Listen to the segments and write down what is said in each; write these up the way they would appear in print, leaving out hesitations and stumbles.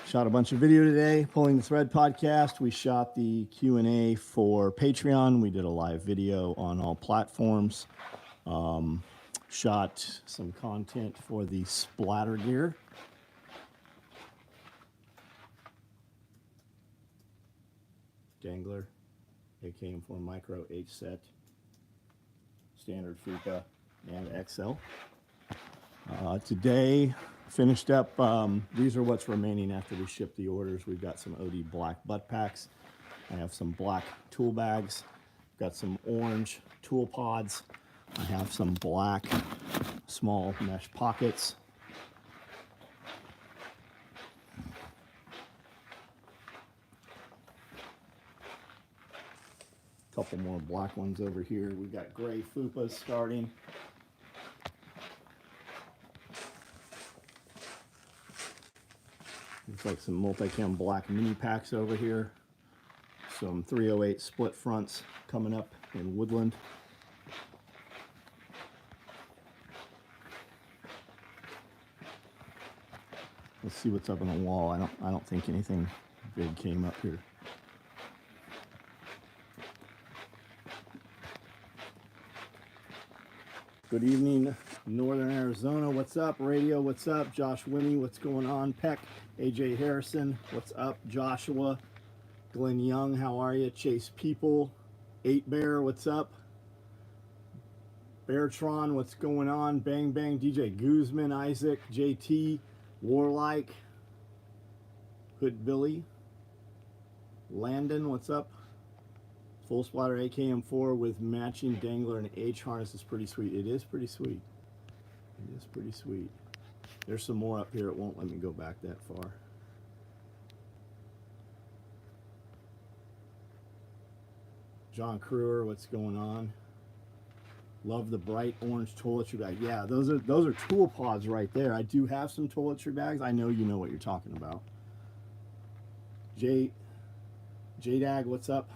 Shot a bunch of video today, Pulling the Thread podcast. We shot the Q&A for Patreon. We did a live video on all platforms. Shot some content for the splatter gear. Dangler, AKM4 Micro H set, standard FUPA, and XL. Today, finished up, these are what's remaining after we ship the orders. We've got some OD black butt packs. I have some black tool bags. Got some orange tool pods. I have some black small mesh pockets. Couple more black ones over here. We've got gray FUPAs starting. Looks like some multicam black mini packs over here. Some 308 split fronts coming up in woodland. Let's see what's up on the wall. I don't think anything big came up here. Good evening, Northern Arizona. What's up? Radio, what's up? Josh Winnie, what's going on? Peck, AJ Harrison, what's up? Joshua, Glenn Young, how are you? Chase People, 8 Bear, what's up? Beartron, what's going on? Bang Bang, DJ Guzman, Isaac, JT, Warlike, Hood Billy, Landon, what's up? Full splatter AKM4 with matching dangler and H harness is pretty sweet. It is pretty sweet. It is pretty sweet. There's some more up here. It won't let me go back that far. John Crewer, what's going on? Love the bright orange toiletry bag. Yeah, those are tool pods right there. I do have some toiletry bags. I know you know what you're talking about. JDag, what's up?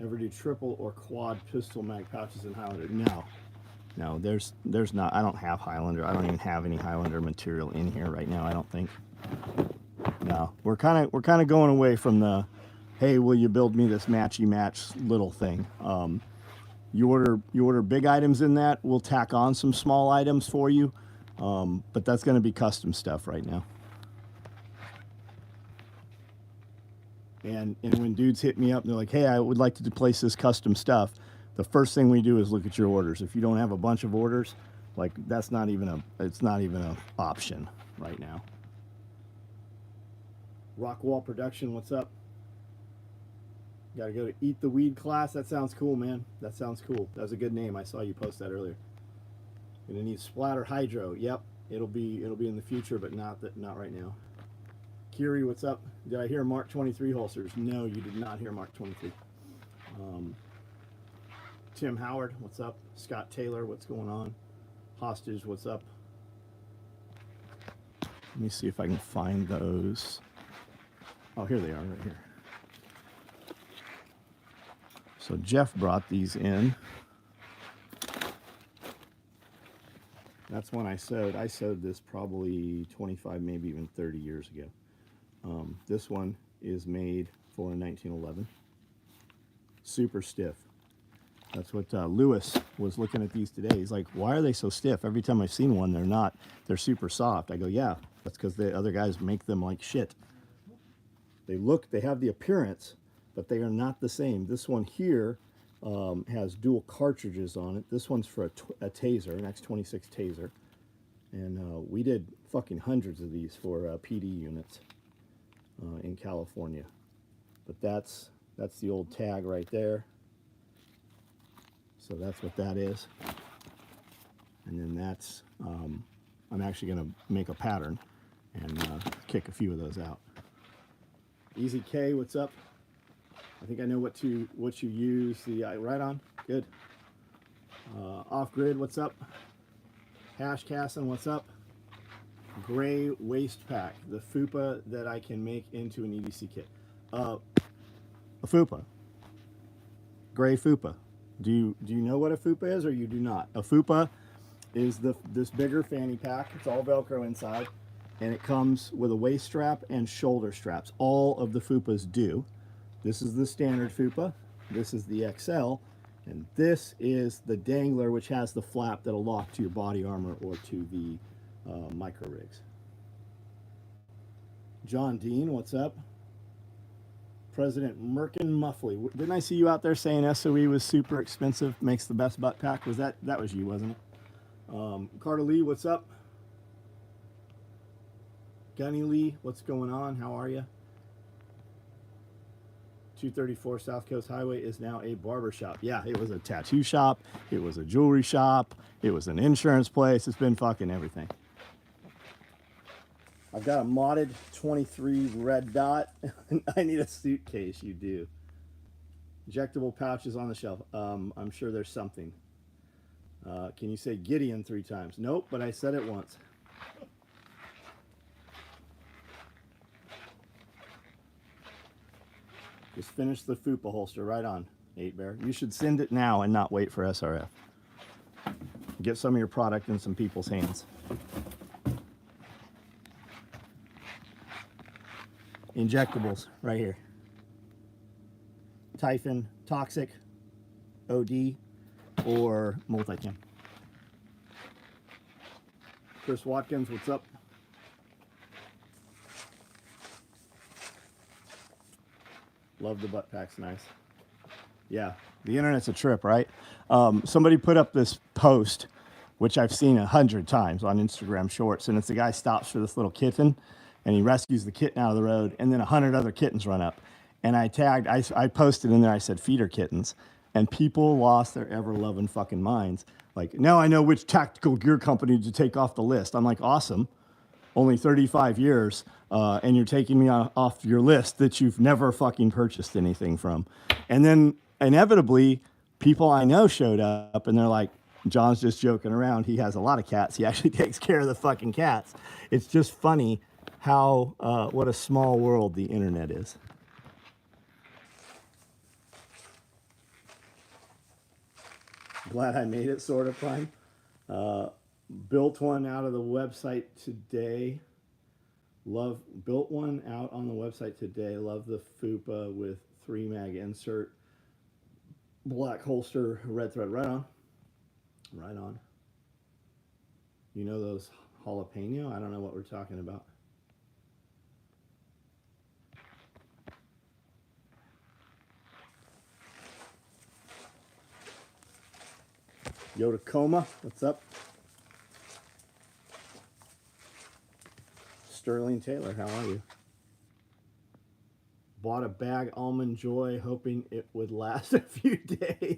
Ever do triple or quad pistol mag pouches in Highlander? No, there's not. I don't have Highlander. I don't even have any Highlander material in here right now. I don't think. No, we're kind of going away from the, hey, will you build me this matchy match little thing? You order big items in that. We'll tack on some small items for you, but that's going to be custom stuff right now. And when dudes hit me up and they're like, hey, I would like to place this custom stuff, the first thing we do is look at your orders. If you don't have a bunch of orders, like it's not even a option right now. Rockwall Production, what's up? Gotta go to Eat the Weed class. That sounds cool, man. That sounds cool. That was a good name. I saw you post that earlier. Gonna need splatter hydro. Yep, it'll be in the future, but not right now. Kiri, what's up? Did I hear Mark 23 holsters? No, you did not hear Mark 23. Tim Howard, what's up? Scott Taylor, what's going on? Hostage, what's up? Let me see if I can find those. Oh, here they are right here. So Jeff brought these in. That's when I sewed. I sewed this probably 25, maybe even 30 years ago. This one is made for 1911. Super stiff. That's what Lewis was looking at these today. He's like, why are they so stiff? Every time I've seen one, they're not. They're super soft. I go, yeah, that's because the other guys make them like shit. They have the appearance, but they are not the same. This one here has dual cartridges on it. This one's for a taser, an X26 taser. And we did fucking hundreds of these for PD units in California. But that's the old tag right there. So that's what that is. And then that's, I'm actually going to make a pattern and kick a few of those out. Easy K, what's up? I think I know what you use. The right on, good. Off Grid, what's up? Hash Cassin, what's up? Gray waist pack, the FUPA that I can make into an EDC kit. A FUPA, gray FUPA. Do you know what a FUPA is, or you do not? A FUPA is this bigger fanny pack. It's all Velcro inside, and it comes with a waist strap and shoulder straps. All of the Fupas do. This is the standard Fupa. This is the XL, and this is the dangler, which has the flap that'll lock to your body armor or to the micro rigs. John Dean, what's up? President Merkin Muffley. Didn't I see you out there saying SOE was super expensive, makes the best butt pack? Was that was you, wasn't it? Carter Lee, what's up? Gunny Lee, what's going on? How are you? 234 South Coast Highway is now a barber shop. Yeah, it was a tattoo shop. It was a jewelry shop. It was an insurance place. It's been fucking everything. I've got a modded 23 red dot. I need a suitcase. You do. Injectable pouches on the shelf. I'm sure there's something. Can you say Gideon 3 times? Nope, but I said it once. Just finish the Fupa holster. Right on, 8-Bear. You should send it now and not wait for SRF. Get some of your product in some people's hands. Injectables right here. Typhon, Toxic, OD, or Multicam. Chris Watkins, what's up? Love the butt packs, nice. Yeah, the internet's a trip, right? Somebody put up this post, which I've seen 100 times on Instagram Shorts, and it's a guy stops for this little kitten, and he rescues the kitten out of the road, and then 100 other kittens run up. And I posted in there, I said, feeder kittens. And people lost their ever-loving fucking minds. Like, now I know which tactical gear company to take off the list. I'm like, awesome. Only 35 years, and you're taking me off your list that you've never fucking purchased anything from. And then, inevitably, people I know showed up, and they're like, John's just joking around. He has a lot of cats. He actually takes care of the fucking cats. It's just funny how what a small world the internet is. Glad I made it, sort of, Prime. Built one out of the website today. Built one out on the website today. Love the Fupa with 3 mag insert, black holster, red thread. Right on. Right on. You know those jalapeno? I don't know what we're talking about. Yodacoma, what's up? Sterling Taylor, how are you? Bought a bag Almond Joy, hoping it would last a few days.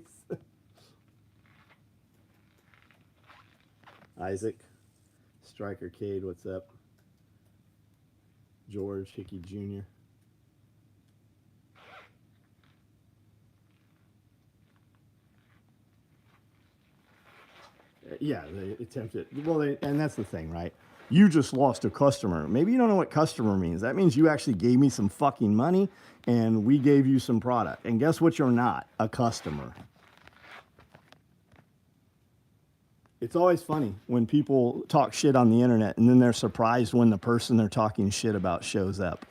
Isaac, Striker Cade, what's up? George Hickey Jr. Yeah, they attempted. Well, and that's the thing, right? You just lost a customer. Maybe you don't know what customer means. That means you actually gave me some fucking money and we gave you some product. And guess what? You're not a customer. It's always funny when people talk shit on the internet and then they're surprised when the person they're talking shit about shows up.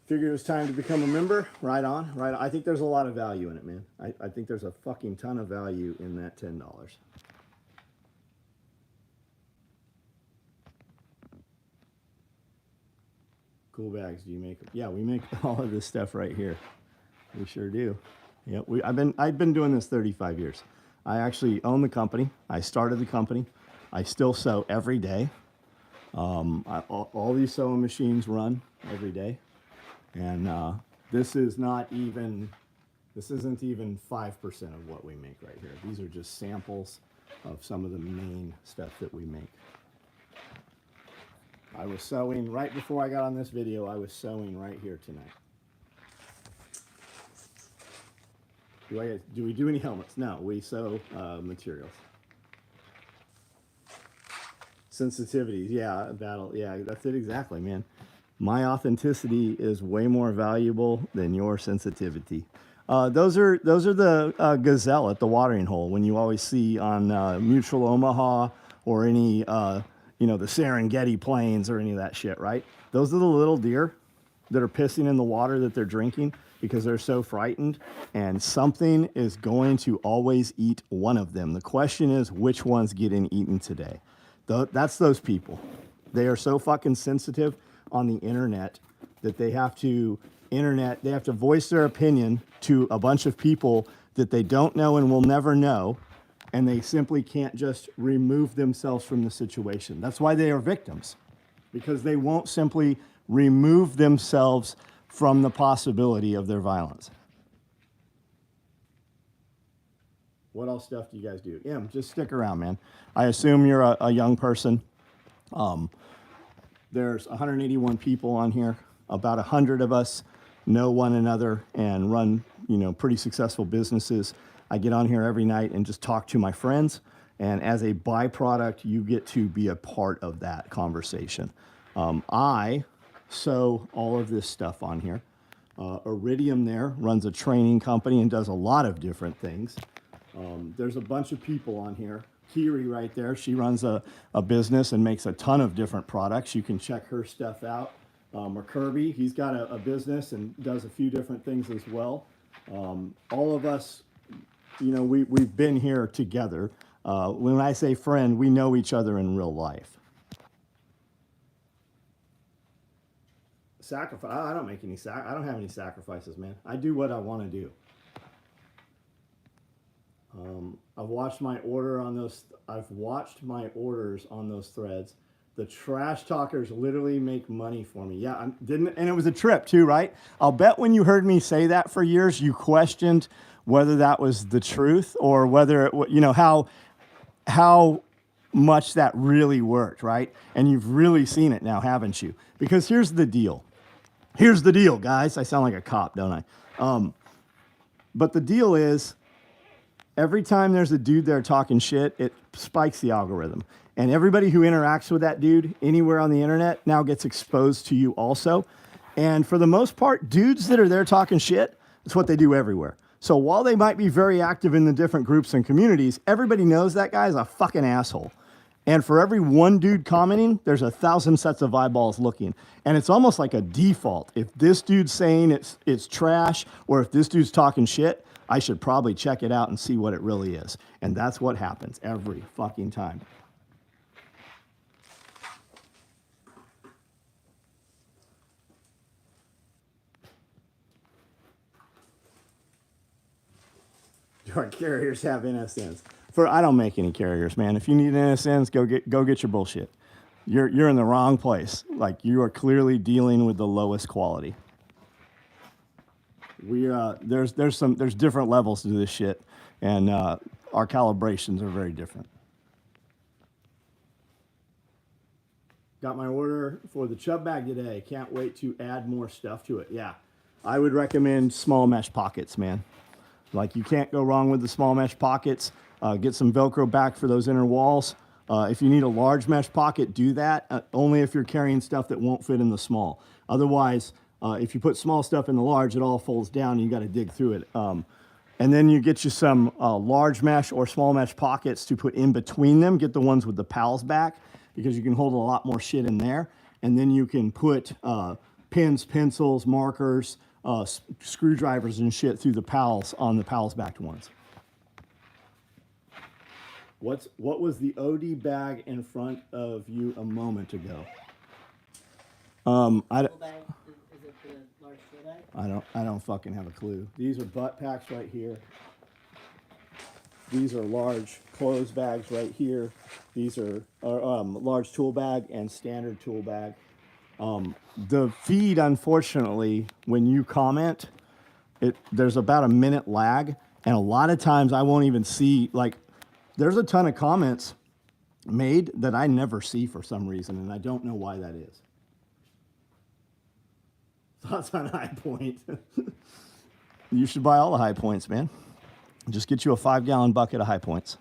Figured it was time to become a member. Right on, right on. I think there's a lot of value in it, man. I think there's a fucking ton of value in that $10. Cool bags, do you make them? Yeah, we make all of this stuff right here. We sure do. Yeah, I've been doing this 35 years. I actually own the company. I started the company. I still sew every day. All these sewing machines run every day. And this isn't even 5% of what we make right here. These are just samples of some of the main stuff that we make. I was sewing right before I got on this video. I was sewing right here tonight. Do we do any helmets? No, we sew materials. Sensitivities, yeah, battle, yeah, that's it exactly, man. My authenticity is way more valuable than your sensitivity. Those are the gazelle at the watering hole when you always see on Mutual Omaha or any the Serengeti plains or any of that shit, right? Those are the little deer that are pissing in the water that they're drinking because they're so frightened, and something is going to always eat one of them. The question is, which one's getting eaten today? That's those people. They are so fucking sensitive on the internet that they have to voice their opinion to a bunch of people that they don't know and will never know, and they simply can't just remove themselves from the situation. That's why they are victims, because they won't simply remove themselves from the possibility of their violence. What else stuff do you guys do? Yeah, just stick around, man. I assume you're a young person. There's 181 people on here. About 100 of us know one another and run, pretty successful businesses. I get on here every night and just talk to my friends. And as a byproduct, you get to be a part of that conversation. I sew all of this stuff on here. Iridium there runs a training company and does a lot of different things. There's a bunch of people on here. Kiri right there, she runs a business and makes a ton of different products. You can check her stuff out. Or Kirby, he's got a business and does a few different things as well. All of us, we've been here together. When I say friend, we know each other in real life. Sacrifice, I don't make any I don't have any sacrifices, man. I do what I want to do. I've watched my orders on those threads. The trash talkers literally make money for me. Yeah, and it was a trip too, right? I'll bet when you heard me say that for years, you questioned whether that was the truth or whether it, how much that really worked, right? And you've really seen it now, haven't you? Because here's the deal. Here's the deal, guys. I sound like a cop, don't I? But the deal is, every time there's a dude there talking shit, it spikes the algorithm. And everybody who interacts with that dude anywhere on the internet now gets exposed to you also. And for the most part, dudes that are there talking shit, it's what they do everywhere. So while they might be very active in the different groups and communities, everybody knows that guy's a fucking asshole. And for every one dude commenting, there's 1,000 sets of eyeballs looking. And it's almost like a default. If this dude's saying it's trash, or if this dude's talking shit, I should probably check it out and see what it really is. And that's what happens every fucking time. Do our carriers have NSNs? I don't make any carriers, man. If you need NSNs, go get your bullshit. You're in the wrong place. Like, you are clearly dealing with the lowest quality. There's different levels to this shit, and our calibrations are very different. Got my order for the chub bag today. Can't wait to add more stuff to it. Yeah, I would recommend small mesh pockets, man. Like, you can't go wrong with the small mesh pockets. Get some Velcro back for those inner walls. If you need a large mesh pocket, do that. Only if you're carrying stuff that won't fit in the small. Otherwise, if you put small stuff in the large, it all folds down and you got to dig through it. And then you get you some large mesh or small mesh pockets to put in between them. Get the ones with the pals back, because you can hold a lot more shit in there. And then you can put pins, pencils, markers, screwdrivers and shit through the pals on the pals backed ones. What was the OD bag in front of you a moment ago? Bag, is it the large bag? I don't fucking have a clue. These are butt packs right here. These are large clothes bags right here. These are large tool bag and standard tool bag. The feed, unfortunately, when you comment, there's about a minute lag, and a lot of times I won't even see, like, there's a ton of comments made that I never see for some reason, and I don't know why that is. Thoughts on High Point? You should buy all the High Points, man. Just get you a 5-gallon bucket of High Points,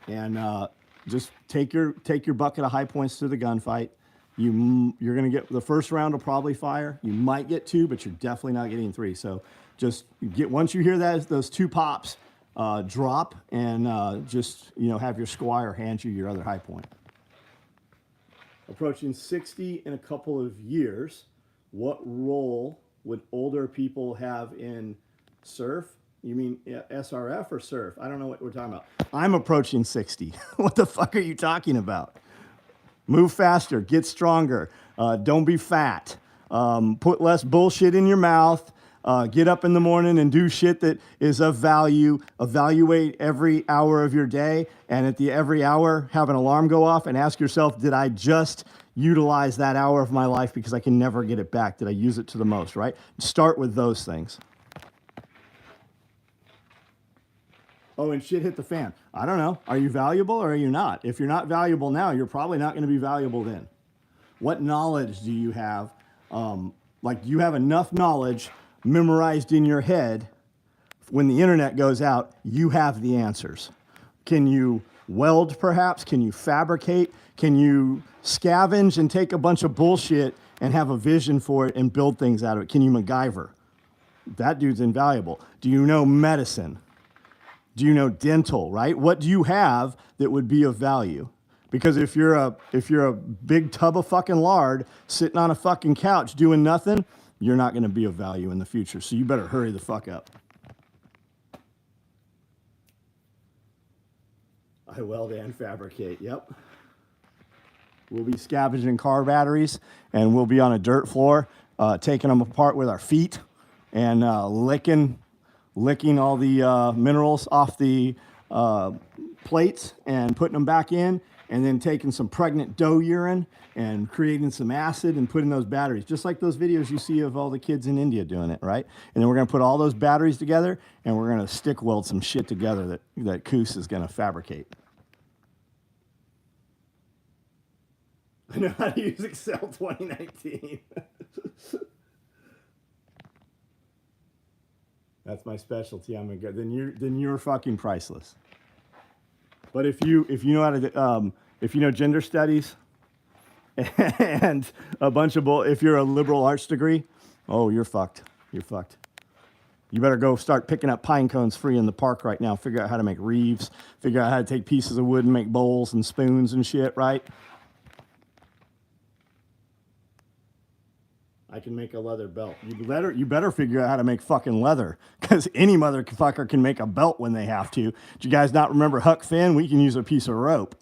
and just take your bucket of High Points to the gunfight. You're gonna get the first round will probably fire. You might get 2, but you're definitely not getting 3. So Just once you hear those two pops, drop and just, have your squire hand you your other high point. Approaching 60 in a couple of years, what role would older people have in surf? You mean SRF or surf? I don't know what we're talking about. I'm approaching 60. What the fuck are you talking about? Move faster, get stronger, don't be fat, put less bullshit in your mouth, get up in the morning and do shit that is of value, evaluate every hour of your day, and at the every hour have an alarm go off and ask yourself, did I just utilize that hour of my life because I can never get it back? Did I use it to the most, right? Start with those things. Oh, and shit hit the fan. I don't know. Are you valuable or are you not? If you're not valuable now, you're probably not going to be valuable then. What knowledge do you have? Do you have enough knowledge memorized in your head? When the internet goes out, you have the answers. Can you weld perhaps? Can you fabricate? Can you scavenge and take a bunch of bullshit and have a vision for it and build things out of it? Can you MacGyver? That dude's invaluable. Do you know medicine? Do you know dental, right? What do you have that would be of value? Because if you're a big tub of fucking lard sitting on a fucking couch doing nothing, you're not going to be of value in the future. So you better hurry the fuck up. I weld and fabricate, yep. We'll be scavenging car batteries and we'll be on a dirt floor, taking them apart with our feet and licking all the minerals off the plates and putting them back in, and then taking some pregnant doe urine and creating some acid and putting those batteries, just like those videos you see of all the kids in India doing it, right? And then we're gonna put all those batteries together and we're gonna stick weld some shit together that Koos is gonna fabricate. I know how to use Excel 2019. That's my specialty. I'm gonna go. Then you're fucking priceless. But if you know how to if you know gender studies and a bunch of if you're a liberal arts degree, oh, you're fucked. You're fucked. You better go start picking up pine cones free in the park right now. Figure out how to make reeves. Figure out how to take pieces of wood and make bowls and spoons and shit, right? I can make a leather belt. You better figure out how to make fucking leather, because any motherfucker can make a belt when they have to. Did you guys not remember Huck Finn? We can use a piece of rope.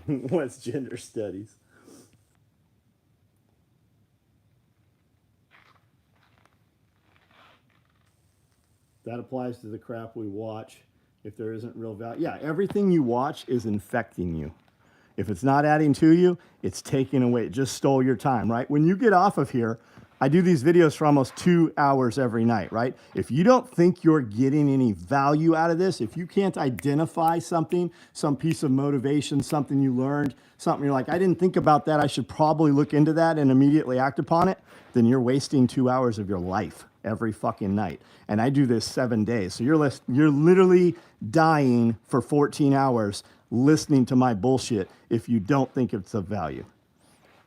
What's gender studies? That applies to the crap we watch. If there isn't real value. Yeah, everything you watch is infecting you. If it's not adding to you, it's taking away. It just stole your time, right? When you get off of here, I do these videos for almost 2 hours every night, right? If you don't think you're getting any value out of this, if you can't identify something, some piece of motivation, something you learned, something you're like, I didn't think about that, I should probably look into that and immediately act upon it, then you're wasting 2 hours of your life every fucking night. And I do this 7 days. So you're literally dying for 14 hours listening to my bullshit if you don't think it's of value.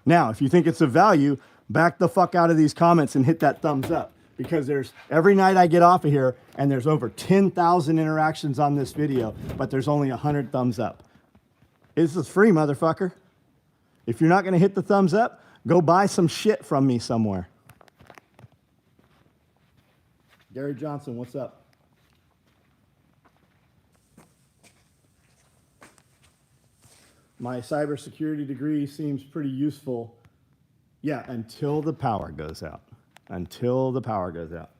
Now, if you think it's of value, back the fuck out of these comments and hit that thumbs up, because every night I get off of here and there's over 10,000 interactions on this video, but there's only 100 thumbs up. This is free, motherfucker. If you're not going to hit the thumbs up, go buy some shit from me somewhere. Gary Johnson, what's up? My cybersecurity degree seems pretty useful. Yeah, until the power goes out. Until the power goes out.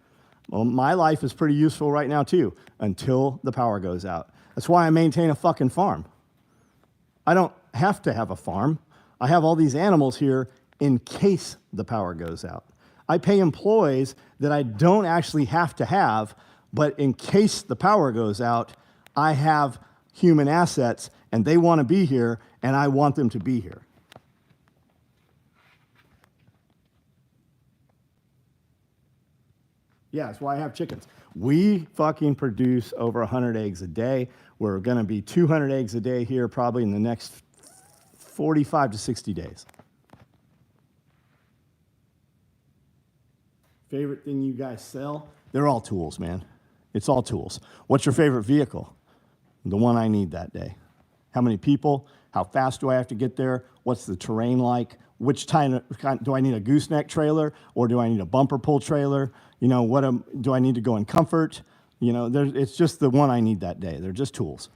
Well, my life is pretty useful right now too, until the power goes out. That's why I maintain a fucking farm. I don't have to have a farm. I have all these animals here in case the power goes out. I pay employees that I don't actually have to have, but in case the power goes out, I have human assets and they want to be here and I want them to be here. Yeah, that's why I have chickens. We fucking produce over 100 eggs a day. We're going to be 200 eggs a day here probably in the next 45 to 60 days. Favorite thing you guys sell? They're all tools, man. It's all tools. What's your favorite vehicle? The one I need that day. How many people? How fast do I have to get there? What's the terrain like? Which kind do I need a gooseneck trailer or do I need a bumper pull trailer? You know, do I need to go in comfort? You know, it's just the one I need that day. They're just tools.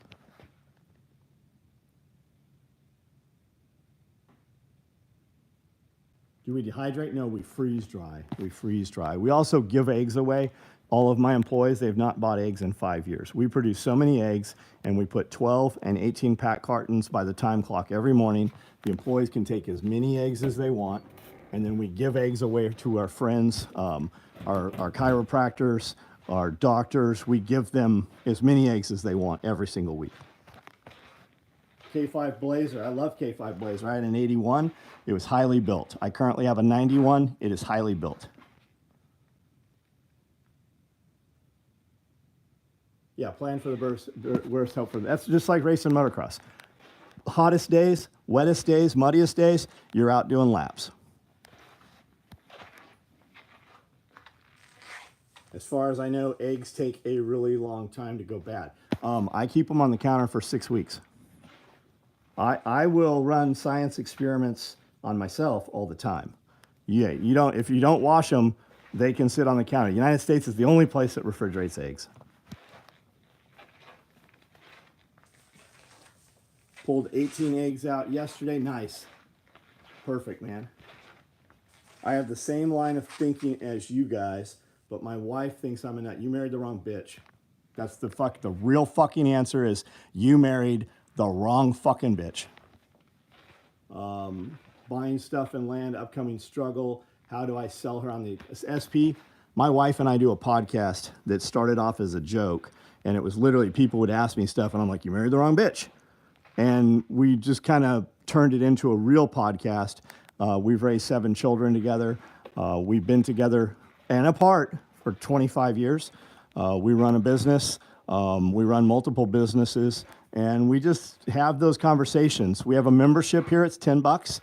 Do we dehydrate? No, we freeze dry. We freeze dry. We also give eggs away. All of my employees, they've not bought eggs in 5 years. We produce so many eggs, and we put 12 and 18 pack cartons by the time clock every morning. The employees can take as many eggs as they want, and then we give eggs away to our friends, our chiropractors, our doctors. We give them as many eggs as they want every single week. K5 Blazer. I love K5 Blazer. I had an 81. It was highly built. I currently have a 91. It is highly built. Yeah, plan for the worst, hope for the. That's just like racing motocross. Hottest days, wettest days, muddiest days, you're out doing laps. As far as I know, eggs take a really long time to go bad. I keep them on the counter for 6 weeks. I will run science experiments on myself all the time. Yeah, if you don't wash them, they can sit on the counter. The United States is the only place that refrigerates eggs. Pulled 18 eggs out yesterday. Nice. Perfect, man. I have the same line of thinking as you guys, but my wife thinks I'm a nut. You married the wrong bitch. That's the real fucking answer is you married the wrong fucking bitch. Buying stuff and land, upcoming struggle. How do I sell her on the SP? My wife and I do a podcast that started off as a joke, and it was literally people would ask me stuff, and I'm like, you married the wrong bitch. And we just kind of turned it into a real podcast. We've raised 7 children together. We've been together and apart for 25 years. We run a business. We run multiple businesses. And we just have those conversations. We have a membership here. It's $10.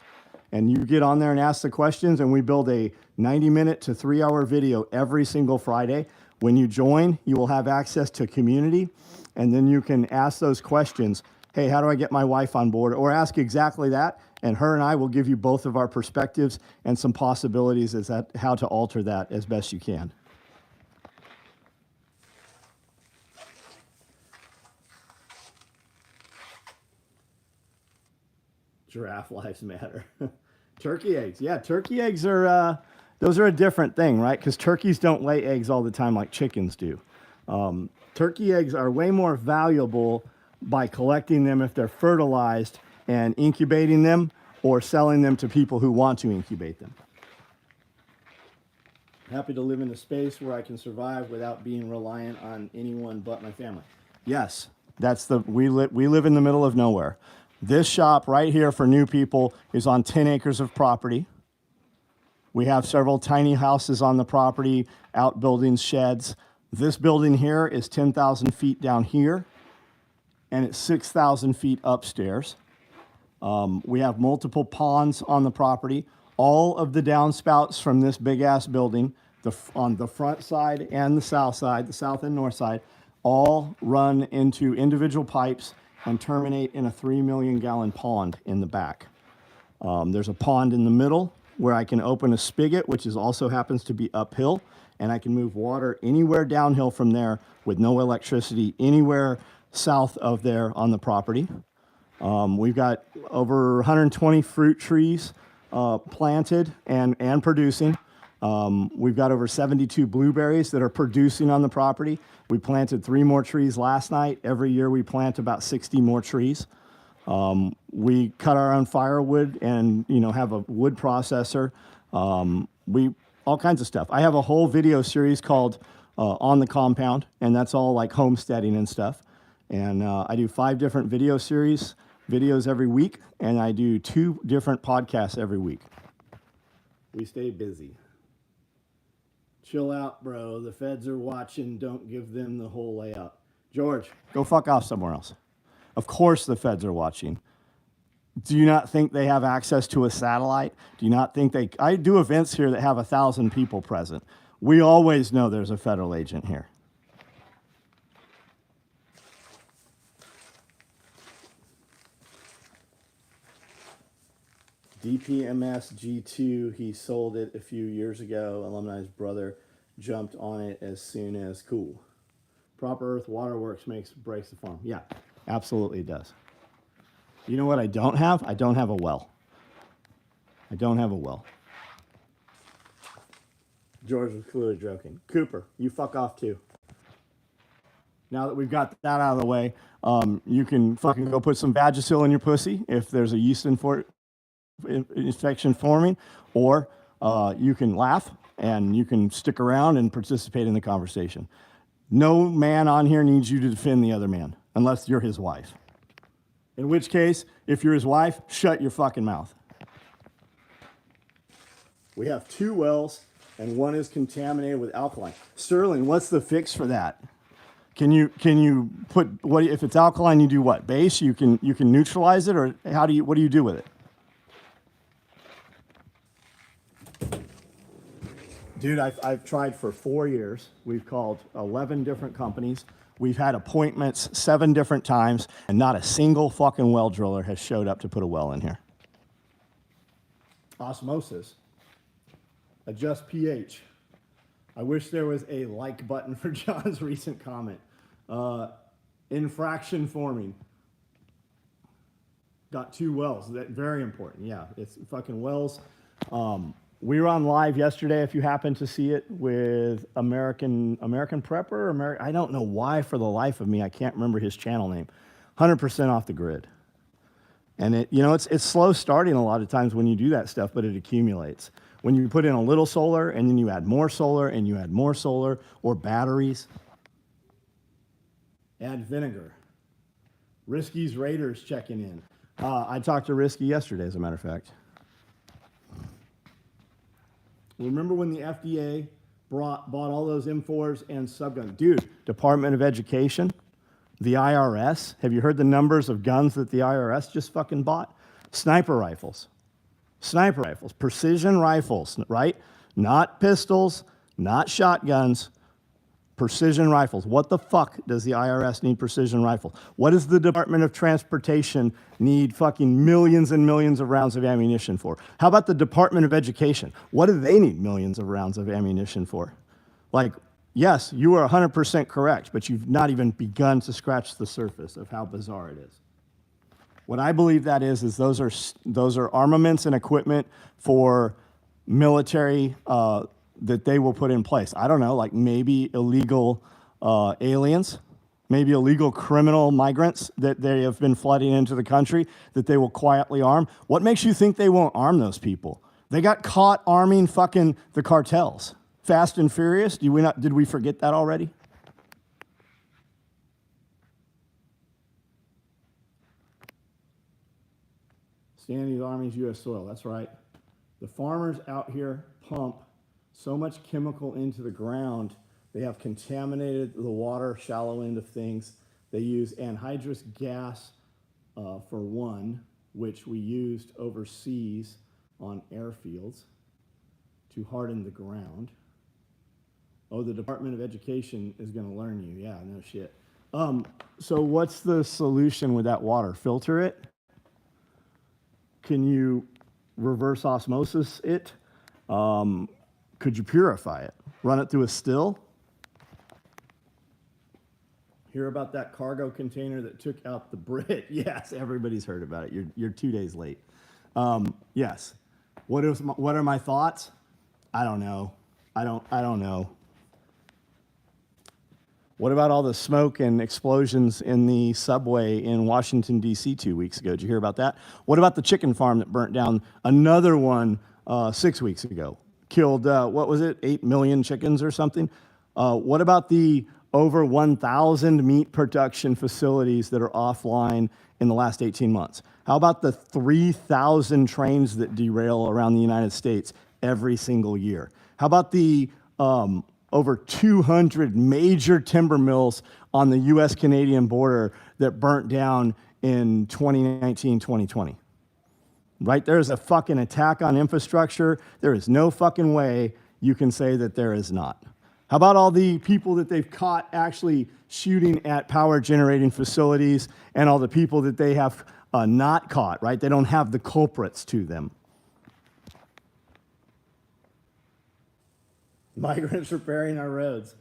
And you get on there and ask the questions. And we build a 90-minute to 3-hour video every single Friday. When you join, you will have access to community. And then you can ask those questions. Hey, how do I get my wife on board? Or ask exactly that, and her and I will give you both of our perspectives and some possibilities as to how to alter that as best you can. Giraffe lives matter. Turkey eggs. Yeah, turkey eggs are, those are a different thing, right? Because turkeys don't lay eggs all the time like chickens do. Turkey eggs are way more valuable by collecting them if they're fertilized and incubating them or selling them to people who want to incubate them. Happy to live in a space where I can survive without being reliant on anyone but my family. Yes, we live in the middle of nowhere. This shop right here for new people is on 10 acres of property. We have several tiny houses on the property, outbuildings, sheds. This building here is 10,000 feet down here, and it's 6,000 feet upstairs. We have multiple ponds on the property. All of the downspouts from this big-ass building, on the front side and the south and north side, all run into individual pipes and terminate in a 3 million gallon pond in the back. There's a pond in the middle where I can open a spigot, which also happens to be uphill, and I can move water anywhere downhill from there with no electricity anywhere south of there on the property. We've got over 120 fruit trees planted and producing. We've got over 72 blueberries that are producing on the property. We planted 3 more trees last night. Every year we plant about 60 more trees. We cut our own firewood and have a wood processor. All kinds of stuff. I have a whole video series called On the Compound, and that's all like homesteading and stuff. And I do 5 different videos every week, and I do 2 different podcasts every week. We stay busy. Chill out, bro. The feds are watching. Don't give them the whole layout. George, go fuck off somewhere else. Of course the feds are watching. Do you not think they have access to a satellite? Do you not think I do events here that have 1,000 people present. We always know there's a federal agent here. DPMS G2, he sold it a few years ago. Alumni's brother jumped on it as soon as cool. Proper Earth Waterworks breaks the farm. Yeah, absolutely it does. You know what I don't have? I don't have a well. I don't have a well. George was clearly joking. Cooper, you fuck off too. Now that we've got that out of the way, you can fucking go put some Vagisil in your pussy if there's a yeast infection forming, or you can laugh and you can stick around and participate in the conversation. No man on here needs you to defend the other man unless you're his wife. In which case, if you're his wife, shut your fucking mouth. We have 2 wells and one is contaminated with alkaline. Sterling, what's the fix for that? Can you put what if it's alkaline? You do what? Base? You can neutralize it, or what do you do with it? Dude, I've tried for 4 years. We've called 11 different companies. We've had appointments 7 different times, and not a single fucking well driller has showed up to put a well in here. Osmosis. Adjust pH. I wish there was a like button for John's recent comment. Infraction forming. Got 2 wells. That very important. Yeah, it's fucking wells. We were on live yesterday, if you happen to see it, with American Prepper. I don't know why, for the life of me, I can't remember his channel name. 100% off the grid. And it's slow starting a lot of times when you do that stuff, but it accumulates. When you put in a little solar and then you add more solar and you add more solar, or batteries, add vinegar. Risky's Raiders checking in. I talked to Risky yesterday, as a matter of fact. Remember when the FDA bought all those M4s and subguns? Dude, Department of Education, the IRS, have you heard the numbers of guns that the IRS just fucking bought? Sniper rifles, precision rifles, right? Not pistols, not shotguns, precision rifles. What the fuck does the IRS need precision rifles? What does the Department of Transportation need fucking millions and millions of rounds of ammunition for? How about the Department of Education? What do they need millions of rounds of ammunition for? Like, yes, you are 100% correct, but you've not even begun to scratch the surface of how bizarre it is. What I believe that is those are armaments and equipment for military that they will put in place. I don't know, like maybe illegal aliens, maybe illegal criminal migrants that they have been flooding into the country that they will quietly arm. What makes you think they won't arm those people? They got caught arming fucking the cartels. Fast and Furious, did we forget that already? Standing Army's U.S. soil, that's right. The farmers out here pump so much chemical into the ground, they have contaminated the water, shallow end of things. They use anhydrous gas for one, which we used overseas on airfields to harden the ground. Oh, the Department of Education is going to learn you. Yeah, no shit. So what's the solution with that water? Filter it? Can you reverse osmosis it? Could you purify it? Run it through a still? Hear about that cargo container that took out the Brit? Yes, everybody's heard about it. You're 2 days late. Yes. What are my thoughts? I don't know. I don't know. What about all the smoke and explosions in the subway in Washington, D.C. 2 weeks ago? Did you hear about that? What about the chicken farm that burnt down? Another one 6 weeks ago. Killed, 8 million chickens or something? What about the over 1,000 meat production facilities that are offline in the last 18 months? How about the 3,000 trains that derail around the United States every single year? How about the over 200 major timber mills on the U.S.-Canadian border that burnt down in 2019, 2020? Right? There's a fucking attack on infrastructure. There is no fucking way you can say that there is not. How about all the people that they've caught actually shooting at power generating facilities and all the people that they have not caught, right? They don't have the culprits to them. Migrants repairing our roads.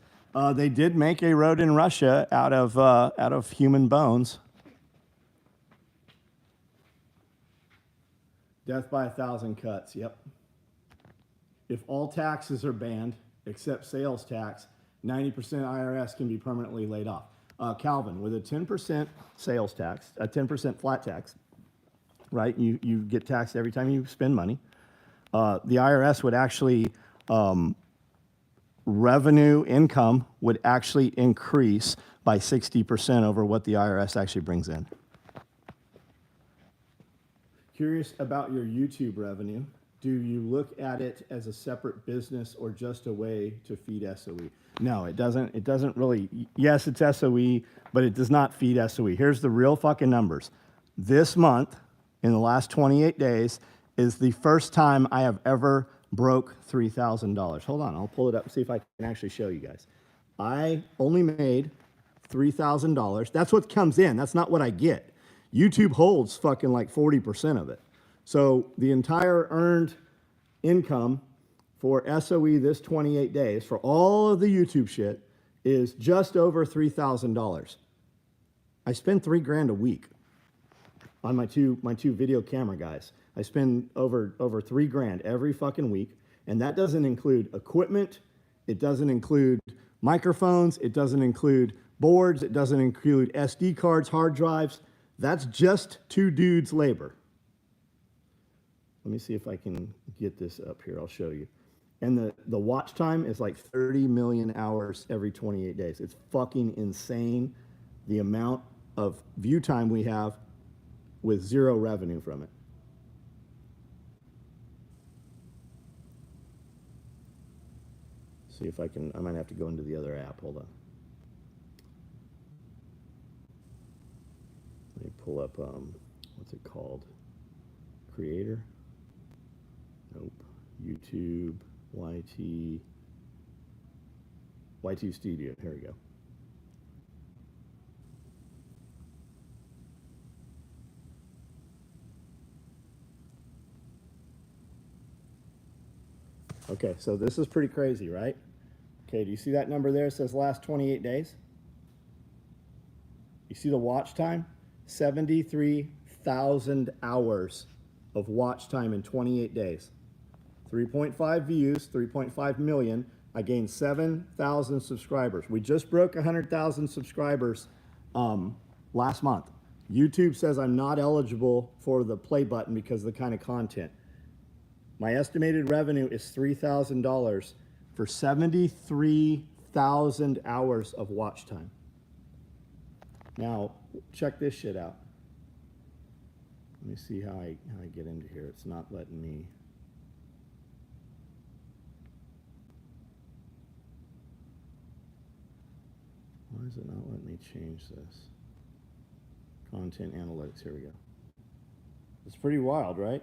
They did make a road in Russia out of human bones. Death by 1,000 cuts, yep. If all taxes are banned, except sales tax, 90% IRS can be permanently laid off. Calvin, with a 10% sales tax, a 10% flat tax, right? You get taxed every time you spend money. The IRS would actually, revenue income would actually increase by 60% over what the IRS actually brings in. Curious about your YouTube revenue. Do you look at it as a separate business or just a way to feed SOE? No, it doesn't. It doesn't really. Yes, it's SOE, but it does not feed SOE. Here's the real fucking numbers. This month, in the last 28 days, is the first time I have ever broke $3,000. Hold on, I'll pull it up and see if I can actually show you guys. I only made $3,000. That's what comes in. That's not what I get. YouTube holds fucking like 40% of it. So the entire earned income for SOE this 28 days for all of the YouTube shit is just over $3,000. I spend $3,000 a week on my two video camera guys. I spend over $3,000 every fucking week, and that doesn't include equipment. It doesn't include microphones. It doesn't include boards. It doesn't include SD cards, hard drives. That's just two dudes' labor. Let me see if I can get this up here. I'll show you. And the watch time is like 30 million hours every 28 days. It's fucking insane the amount of view time we have with zero revenue from it. See if I can, I might have to go into the other app. Hold on. Let me pull up, what's it called? Creator? Nope. YouTube, YT Studio. Here we go. Okay, so this is pretty crazy, right? Okay, do you see that number there? It says last 28 days. You see the watch time? 73,000 hours of watch time in 28 days. 3.5 views, 3.5 million. I gained 7,000 subscribers. We just broke 100,000 subscribers last month. YouTube says I'm not eligible for the play button because of the kind of content. My estimated revenue is $3,000 for 73,000 hours of watch time. Now, check this shit out. Let me see how I get into here. It's not letting me. Why is it not letting me change this? Content analytics, here we go. It's pretty wild, right?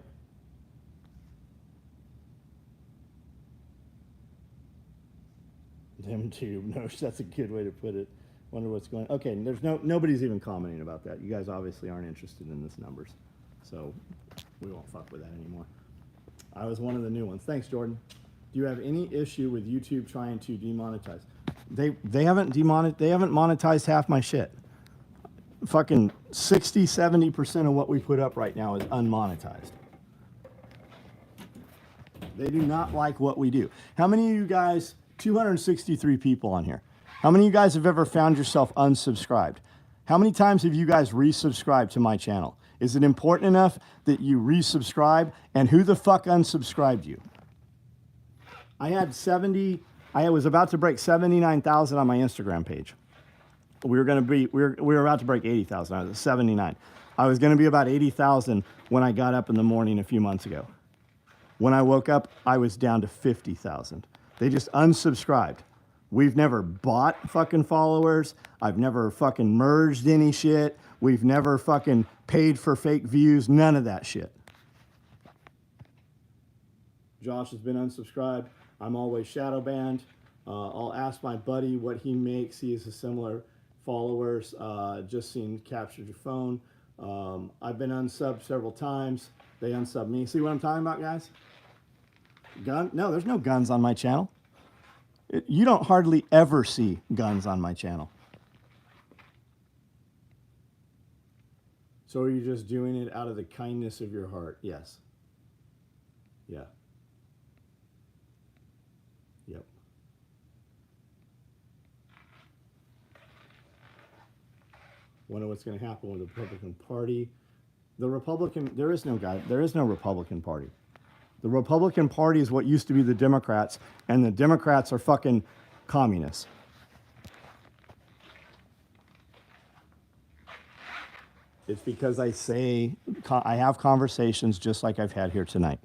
Them too. No, that's a good way to put it. Wonder what's going on. Okay, there's nobody's even commenting about that. You guys obviously aren't interested in this numbers. So we won't fuck with that anymore. I was one of the new ones. Thanks, Jordan. Do you have any issue with YouTube trying to demonetize? They haven't monetized half my shit. Fucking 60-70% of what we put up right now is unmonetized. They do not like what we do. How many of you guys, 263 people on here, how many of you guys have ever found yourself unsubscribed? How many times have you guys resubscribed to my channel? Is it important enough that you resubscribe? And who the fuck unsubscribed you? I was about to break 79,000 on my Instagram page. We were about to break 80,000. I was at 79. I was going to be about 80,000 when I got up in the morning a few months ago. When I woke up, I was down to 50,000. They just unsubscribed. We've never bought fucking followers. I've never fucking merged any shit. We've never fucking paid for fake views. None of that shit. Josh has been unsubscribed. I'm always shadow banned. I'll ask my buddy what he makes. He has a similar followers. Just seen captured your phone. I've been unsubbed several times. They unsub me. See what I'm talking about, guys? Gun? No, there's no guns on my channel. You don't hardly ever see guns on my channel. So are you just doing it out of the kindness of your heart? Yes. Yeah. Yep. Wonder what's going to happen with the Republican Party. There is no Republican Party. The Republican Party is what used to be the Democrats, and the Democrats are fucking communists. It's because I have conversations just like I've had here tonight.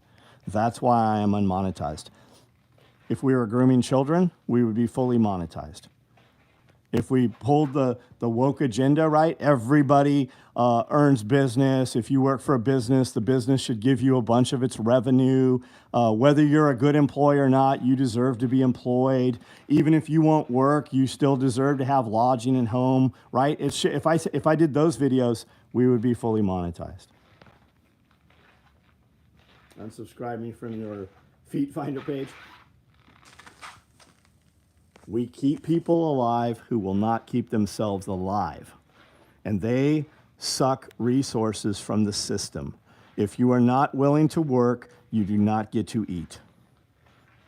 That's why I am unmonetized. If we were grooming children, we would be fully monetized. If we pulled the woke agenda, right, everybody earns business. If you work for a business, the business should give you a bunch of its revenue. Whether you're a good employee or not, you deserve to be employed. Even if you won't work, you still deserve to have lodging and home, right? If I did those videos, we would be fully monetized. Unsubscribe me from your Feet Finder page. We keep people alive who will not keep themselves alive. And they suck resources from the system. If you are not willing to work, you do not get to eat.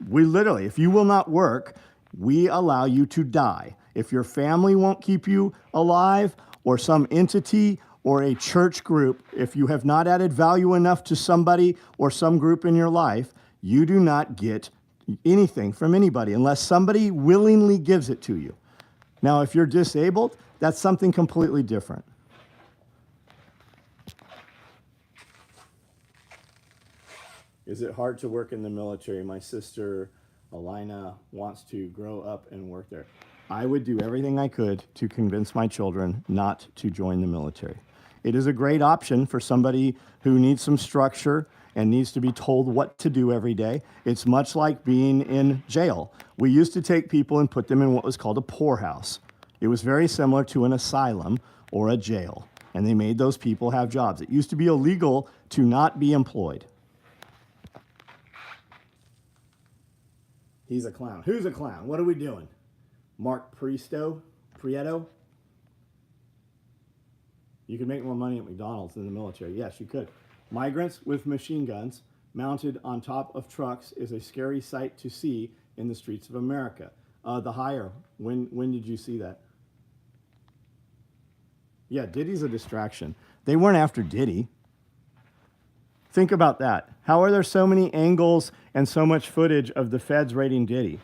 We literally, if you will not work, we allow you to die. If your family won't keep you alive, or some entity or a church group, if you have not added value enough to somebody or some group in your life, you do not get anything from anybody unless somebody willingly gives it to you. Now, if you're disabled, that's something completely different. Is it hard to work in the military? My sister, Alina, wants to grow up and work there. I would do everything I could to convince my children not to join the military. It is a great option for somebody who needs some structure and needs to be told what to do every day. It's much like being in jail. We used to take people and put them in what was called a poorhouse. It was very similar to an asylum or a jail, and they made those people have jobs. It used to be illegal to not be employed. He's a clown. Who's a clown? What are we doing? Mark Prieto? You could make more money at McDonald's than the military. Yes, you could. Migrants with machine guns mounted on top of trucks is a scary sight to see in the streets of America. The hire, when did you see that? Yeah, Diddy's a distraction. They weren't after Diddy. Think about that. How are there so many angles and so much footage of the feds raiding Diddy?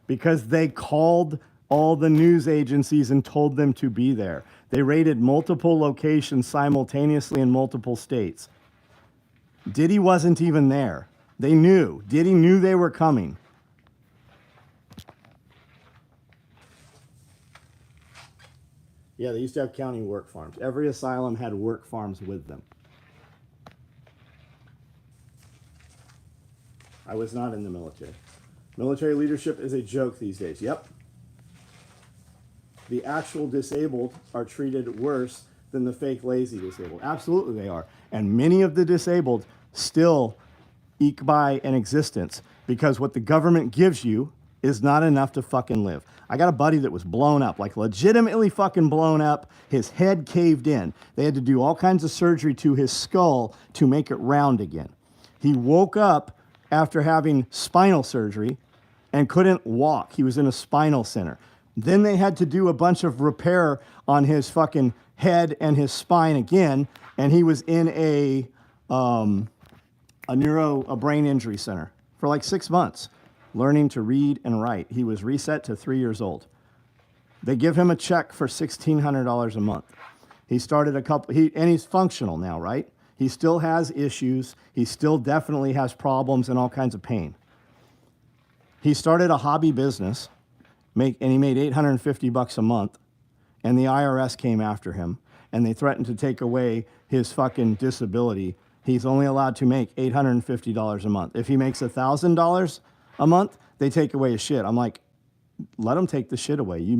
Because they called all the news agencies and told them to be there. They raided multiple locations simultaneously in multiple states. Diddy wasn't even there. They knew. Diddy knew they were coming. Yeah, they used to have county work farms. Every asylum had work farms with them. I was not in the military. Military leadership is a joke these days. Yep. The actual disabled are treated worse than the fake lazy disabled. Absolutely they are. And many of the disabled still eke by an existence because what the government gives you is not enough to fucking live. I got a buddy that was blown up, like legitimately fucking blown up. His head caved in. They had to do all kinds of surgery to his skull to make it round again. He woke up after having spinal surgery and couldn't walk. He was in a spinal center. Then they had to do a bunch of repair on his fucking head and his spine again, and he was in a brain injury center for like 6 months, learning to read and write. He was reset to 3 years old. They give him a check for $1,600 a month. He started and he's functional now, right? He still has issues. He still definitely has problems and all kinds of pain. He started a hobby business, and he made $850 a month, and the IRS came after him, and they threatened to take away his fucking disability. He's only allowed to make $850 a month. If he makes $1,000 a month, they take away his shit. I'm like, let them take the shit away. You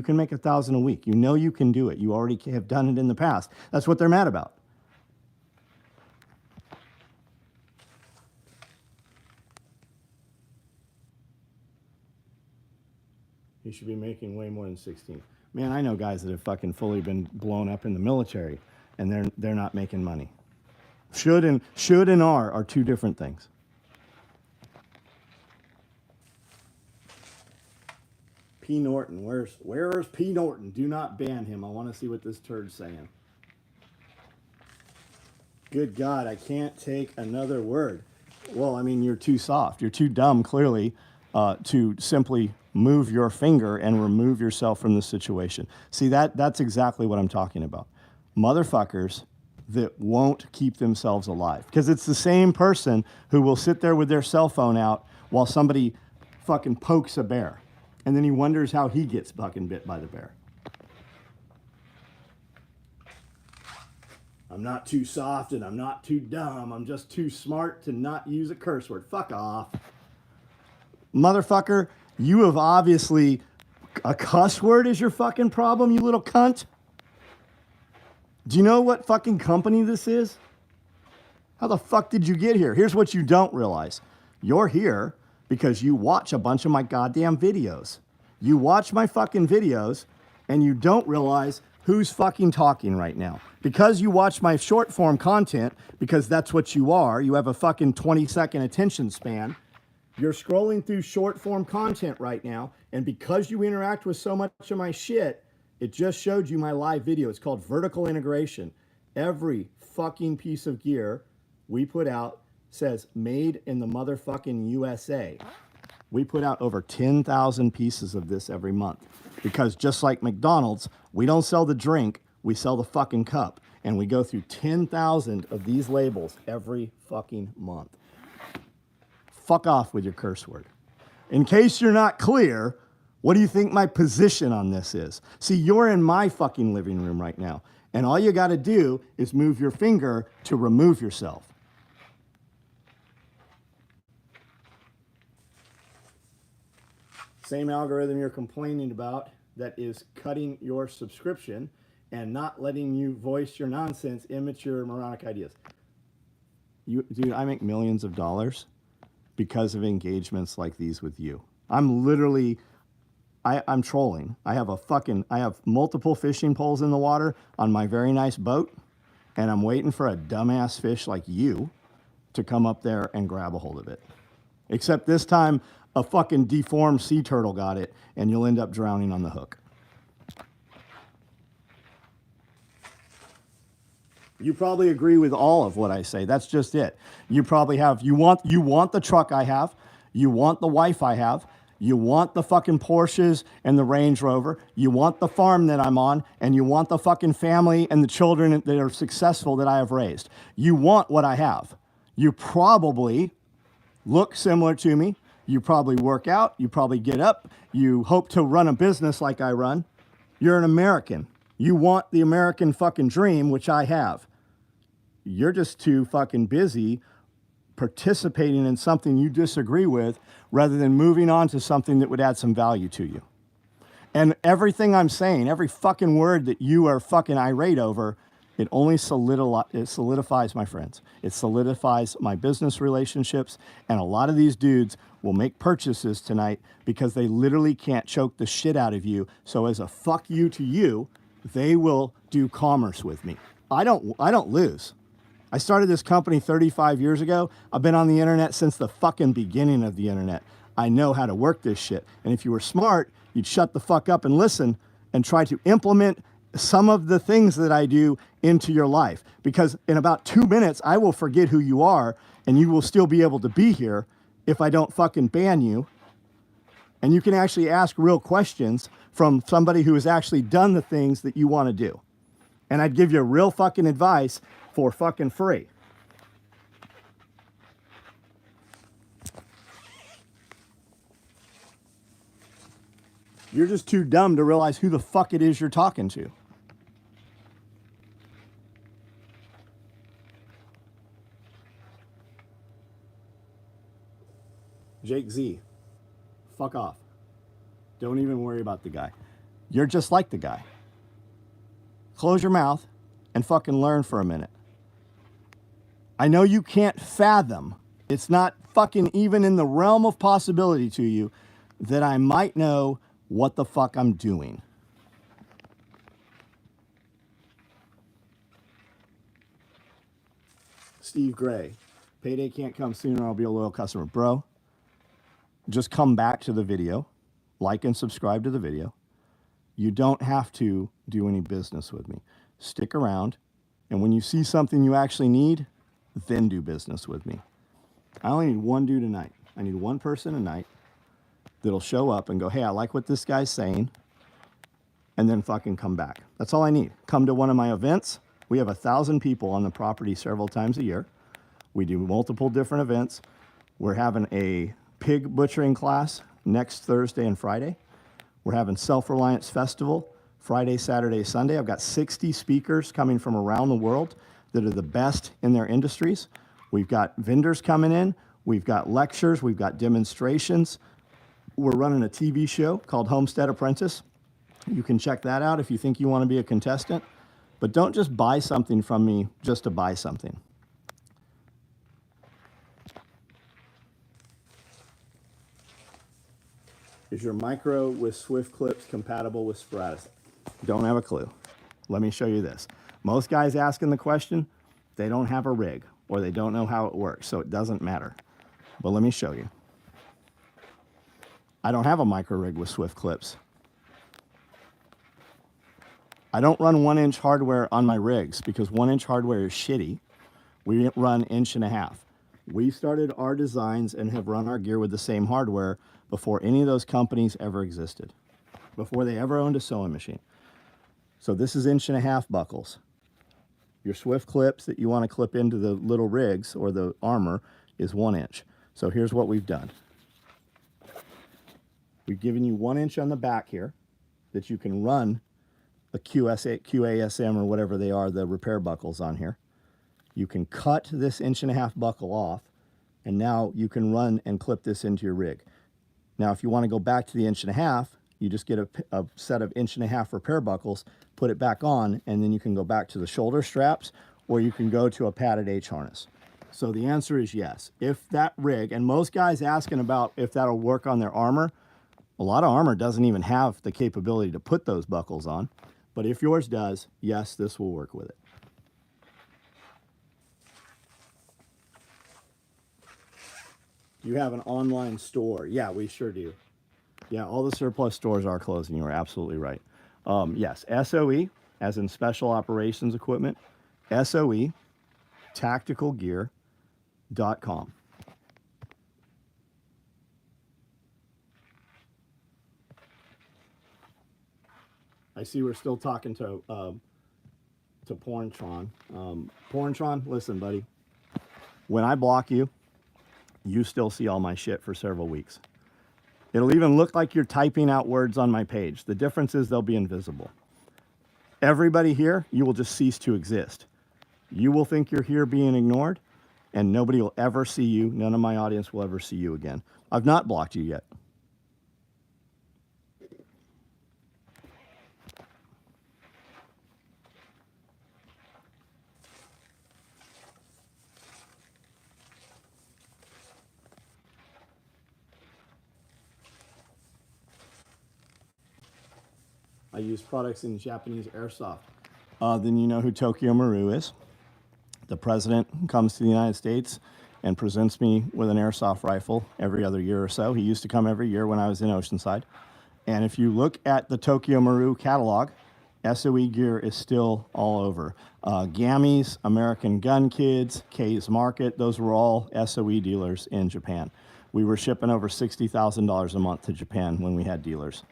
can make 1,000 a week. You know you can do it. You already have done it in the past. That's what they're mad about. You should be making way more than 16. Man, I know guys that have fucking fully been blown up in the military, and they're not making money. Should and are two different things. P. Norton, where's P. Norton? Do not ban him. I want to see what this turd's saying. Good God, I can't take another word. Well, I mean, you're too soft. You're too dumb, clearly, to simply move your finger and remove yourself from the situation. See, that's exactly what I'm talking about. Motherfuckers that won't keep themselves alive. Because it's the same person who will sit there with their cell phone out while somebody fucking pokes a bear. And then he wonders how he gets fucking bit by the bear. I'm not too soft and I'm not too dumb. I'm just too smart to not use a curse word. Fuck off. Motherfucker, you have obviously... A cuss word is your fucking problem, you little cunt? Do you know what fucking company this is? How the fuck did you get here? Here's what you don't realize. You're here because you watch a bunch of my goddamn videos. You watch my fucking videos and you don't realize who's fucking talking right now. Because you watch my short form content, because that's what you are, you have a fucking 20-second attention span. You're scrolling through short form content right now, and because you interact with so much of my shit, it just showed you my live video. It's called vertical integration. Every fucking piece of gear we put out says made in the motherfucking USA. We put out over 10,000 pieces of this every month because just like McDonald's, we don't sell the drink, we sell the fucking cup. And we go through 10,000 of these labels every fucking month. Fuck off with your curse word. In case you're not clear, what do you think my position on this is? See, you're in my fucking living room right now, and all you got to do is move your finger to remove yourself. Same algorithm you're complaining about that is cutting your subscription and not letting you voice your nonsense, immature, moronic ideas. Dude, I make millions of dollars because of engagements like these with you. I'm literally... I'm trolling. I have multiple fishing poles in the water on my very nice boat, and I'm waiting for a dumbass fish like you to come up there and grab a hold of it. Except this time, a fucking deformed sea turtle got it, and you'll end up drowning on the hook. You probably agree with all of what I say. That's just it. You probably have, you want the truck I have, you want the wife I have, you want the fucking Porsches and the Range Rover. You want the farm that I'm on, and you want the fucking family and the children that are successful that I have raised. You want what I have. You probably look similar to me. You probably work out. You probably get up. You hope to run a business like I run. You're an American. You want the American fucking dream, which I have. You're just too fucking busy participating in something you disagree with rather than moving on to something that would add some value to you. And everything I'm saying, every fucking word that you are fucking irate over, it only solidifies my friends. It solidifies my business relationships. And a lot of these dudes will make purchases tonight because they literally can't choke the shit out of you. So as a fuck you to you, they will do commerce with me. I don't lose. I started this company 35 years ago. I've been on the internet since the fucking beginning of the internet. I know how to work this shit. And if you were smart, you'd shut the fuck up and listen and try to implement some of the things that I do into your life. Because in about 2 minutes, I will forget who you are and you will still be able to be here if I don't fucking ban you. And you can actually ask real questions from somebody who has actually done the things that you want to do. And I'd give you real fucking advice for fucking free. You're just too dumb to realize who the fuck it is you're talking to. Jake Z. Fuck off. Don't even worry about the guy. You're just like the guy. Close your mouth and fucking learn for a minute. I know you can't fathom. It's not fucking even in the realm of possibility to you that I might know what the fuck I'm doing. Steve Gray, payday can't come sooner. I'll be a loyal customer. Bro, just come back to the video, like and subscribe to the video. You don't have to do any business with me. Stick around, and when you see something you actually need, then do business with me. I only need one dude a night. I need one person a night that'll show up and go, hey, I like what this guy's saying, and then fucking come back. That's all I need. Come to one of my events. We have 1,000 people on the property several times a year. We do multiple different events. We're having a pig butchering class next Thursday and Friday. We're having Self-Reliance Festival Friday, Saturday, Sunday. I've got 60 speakers coming from around the world that are the best in their industries. We've got vendors coming in. We've got lectures. We've got demonstrations. We're running a TV show called Homestead Apprentice. You can check that out if you think you want to be a contestant. But don't just buy something from me just to buy something. Is your micro with Swift clips compatible with Spiratus? Don't have a clue. Let me show you this. Most guys asking the question, they don't have a rig or they don't know how it works, so it doesn't matter. But let me show you. I don't have a micro rig with Swift clips. I don't run 1-inch hardware on my rigs because 1-inch hardware is shitty. We run 1.5 inch. We started our designs and have run our gear with the same hardware before any of those companies ever existed, before they ever owned a sewing machine. So this is 1.5 inch buckles. Your Swift clips that you want to clip into the little rigs or the armor is 1 inch. So here's what we've done. We've given you 1 inch on the back here that you can run the QASM or whatever they are, the repair buckles on here. You can cut this 1.5 inch buckle off, and now you can run and clip this into your rig. Now, if you want to go back to the 1.5 inch, you just get a set of 1.5 inch repair buckles, put it back on, and then you can go back to the shoulder straps, or you can go to a padded H harness. So the answer is yes. If that rig, and most guys asking about if that'll work on their armor, a lot of armor doesn't even have the capability to put those buckles on. But if yours does, yes, this will work with it. Do you have an online store? Yeah, we sure do. Yeah, all the surplus stores are closing. You are absolutely right. Yes, SOE, as in Special Operations Equipment, SOE, tacticalgear.com. I see we're still talking to Porntron. Porntron, listen, buddy. When I block you, you still see all my shit for several weeks. It'll even look like you're typing out words on my page. The difference is they'll be invisible. Everybody here, you will just cease to exist. You will think you're here being ignored, and nobody will ever see you. None of my audience will ever see you again. I've not blocked you yet. I use products in Japanese airsoft. Then you know who Tokyo Maru is. The president comes to the United States and presents me with an airsoft rifle every other year or so. He used to come every year when I was in Oceanside. And if you look at the Tokyo Maru catalog, SOE gear is still all over. Gammy's, American Gun Kids, K's Market, those were all SOE dealers in Japan. We were shipping over $60,000 a month to Japan when we had dealers.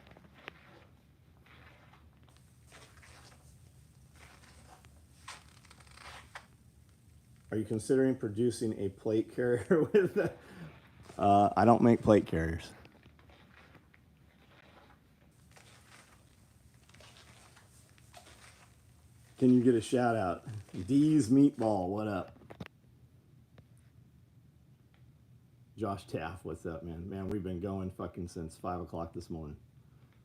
Are you considering producing a plate carrier with that? I don't make plate carriers. Can you get a shout out? D's Meatball, what up? Josh Taff, what's up, man? Man, we've been going fucking since 5 o'clock this morning.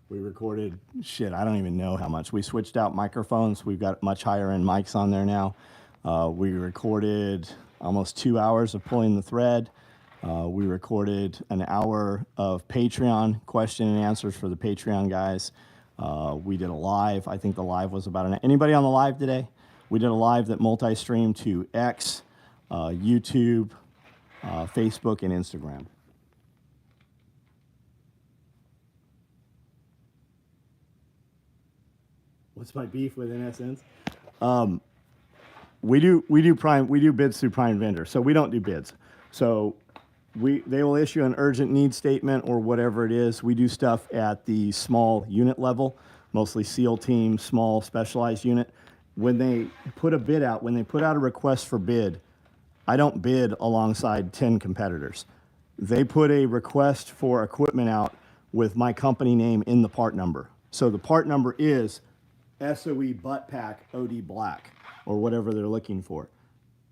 We recorded, shit, I don't even know how much. We switched out microphones. We've got much higher end mics on there now. We recorded almost 2 hours of pulling the thread. We recorded an hour of Patreon question and answers for the Patreon guys. We did a live. I think the live was about anybody on the live today? We did a live that multi-streamed to X, YouTube, Facebook, and Instagram. What's my beef with NSNs? We do bids through prime vendor, so we don't do bids. So they will issue an urgent need statement or whatever it is. We do stuff at the small unit level, mostly SEAL team, small specialized unit. When they put a bid out, when they put out a request for bid, I don't bid alongside 10 competitors. They put a request for equipment out with my company name in the part number. So the part number is SOE butt pack OD black or whatever they're looking for.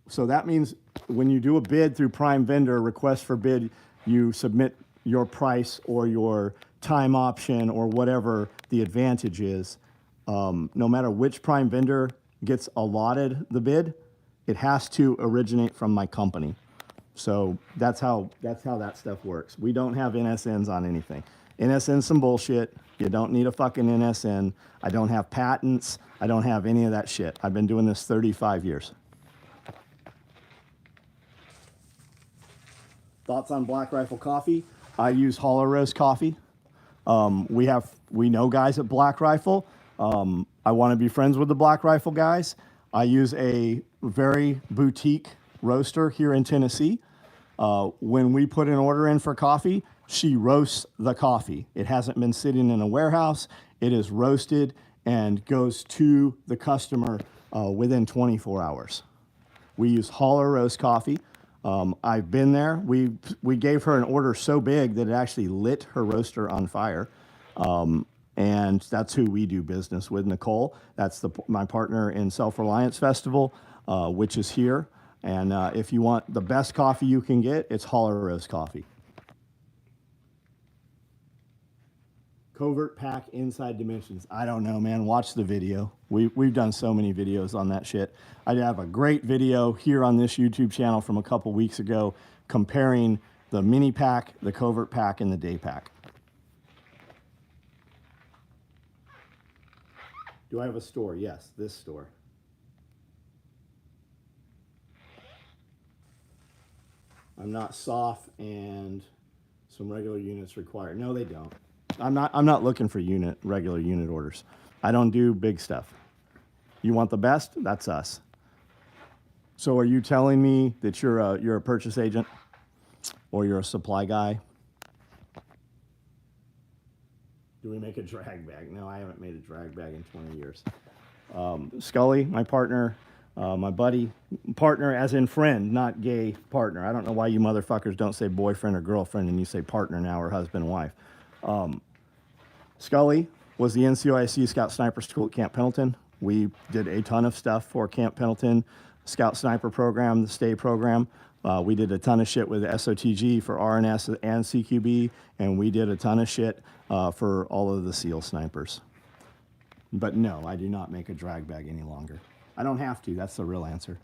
So that means when you do a bid through prime vendor, request for bid, you submit your price or your time option or whatever the advantage is. No matter which prime vendor gets allotted the bid, it has to originate from my company. So that's how that stuff works. We don't have NSNs on anything. NSN's some bullshit. You don't need a fucking NSN. I don't have patents. I don't have any of that shit. I've been doing this 35 years. Thoughts on Black Rifle coffee? I use Hollow Roast coffee. We know guys at Black Rifle. I want to be friends with the Black Rifle guys. I use a very boutique roaster here in Tennessee. When we put an order in for coffee, she roasts the coffee. It hasn't been sitting in a warehouse. It is roasted and goes to the customer within 24 hours. We use Hollow Roast coffee. I've been there. We gave her an order so big that it actually lit her roaster on fire. And that's who we do business with, Nicole. That's my partner in Self-Reliance Festival, which is here. And if you want the best coffee you can get, it's Hollow Roast coffee. Covert pack inside dimensions. I don't know, man. Watch the video. We've done so many videos on that shit. I have a great video here on this YouTube channel from a couple weeks ago comparing the mini pack, the covert pack, and the day pack. Do I have a store? Yes, this store. I'm not soft and some regular units required. No, they don't. I'm not looking for regular unit orders. I don't do big stuff. You want the best? That's us. So are you telling me that you're a purchase agent or you're a supply guy? Do we make a drag bag? No, I haven't made a drag bag in 20 years. Scully, my partner, my buddy, partner as in friend, not gay partner. I don't know why you motherfuckers don't say boyfriend or girlfriend and you say partner now or husband and wife. Scully was the NCOIC Scout Sniper School at Camp Pendleton. We did a ton of stuff for Camp Pendleton, Scout Sniper program, the STAY program. We did a ton of shit with SOTG for RNS and CQB, and we did a ton of shit for all of the SEAL snipers. But no, I do not make a drag bag any longer. I don't have to. That's the real answer.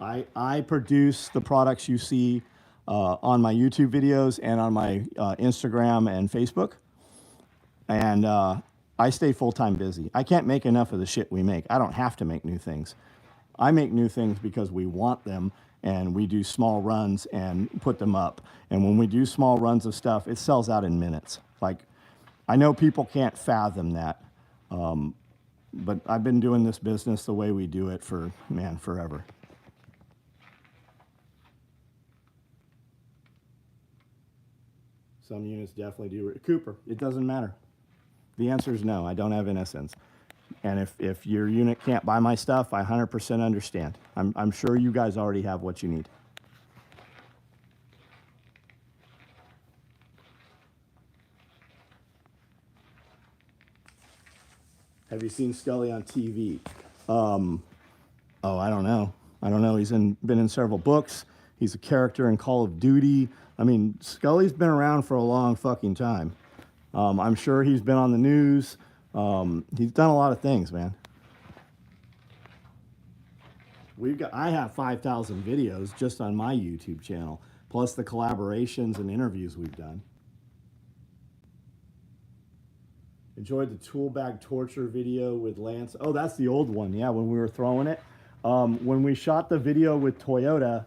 I produce the products you see on my YouTube videos and on my Instagram and Facebook. And I stay full-time busy. I can't make enough of the shit we make. I don't have to make new things. I make new things because we want them, and we do small runs and put them up. And when we do small runs of stuff, it sells out in minutes. Like, I know people can't fathom that, but I've been doing this business the way we do it for, man, forever. Some units definitely do. Cooper, it doesn't matter. The answer is no. I don't have NSNs. And if your unit can't buy my stuff, I 100% understand. I'm sure you guys already have what you need. Have you seen Scully on TV? Oh, I don't know. He's been in several books. He's a character in Call of Duty. I mean, Scully's been around for a long fucking time. I'm sure he's been on the news. He's done a lot of things, man. I have 5,000 videos just on my YouTube channel, plus the collaborations and interviews we've done. Enjoyed the tool bag torture video with Lance. Oh, that's the old one. Yeah, when we were throwing it. When we shot the video with Toyota,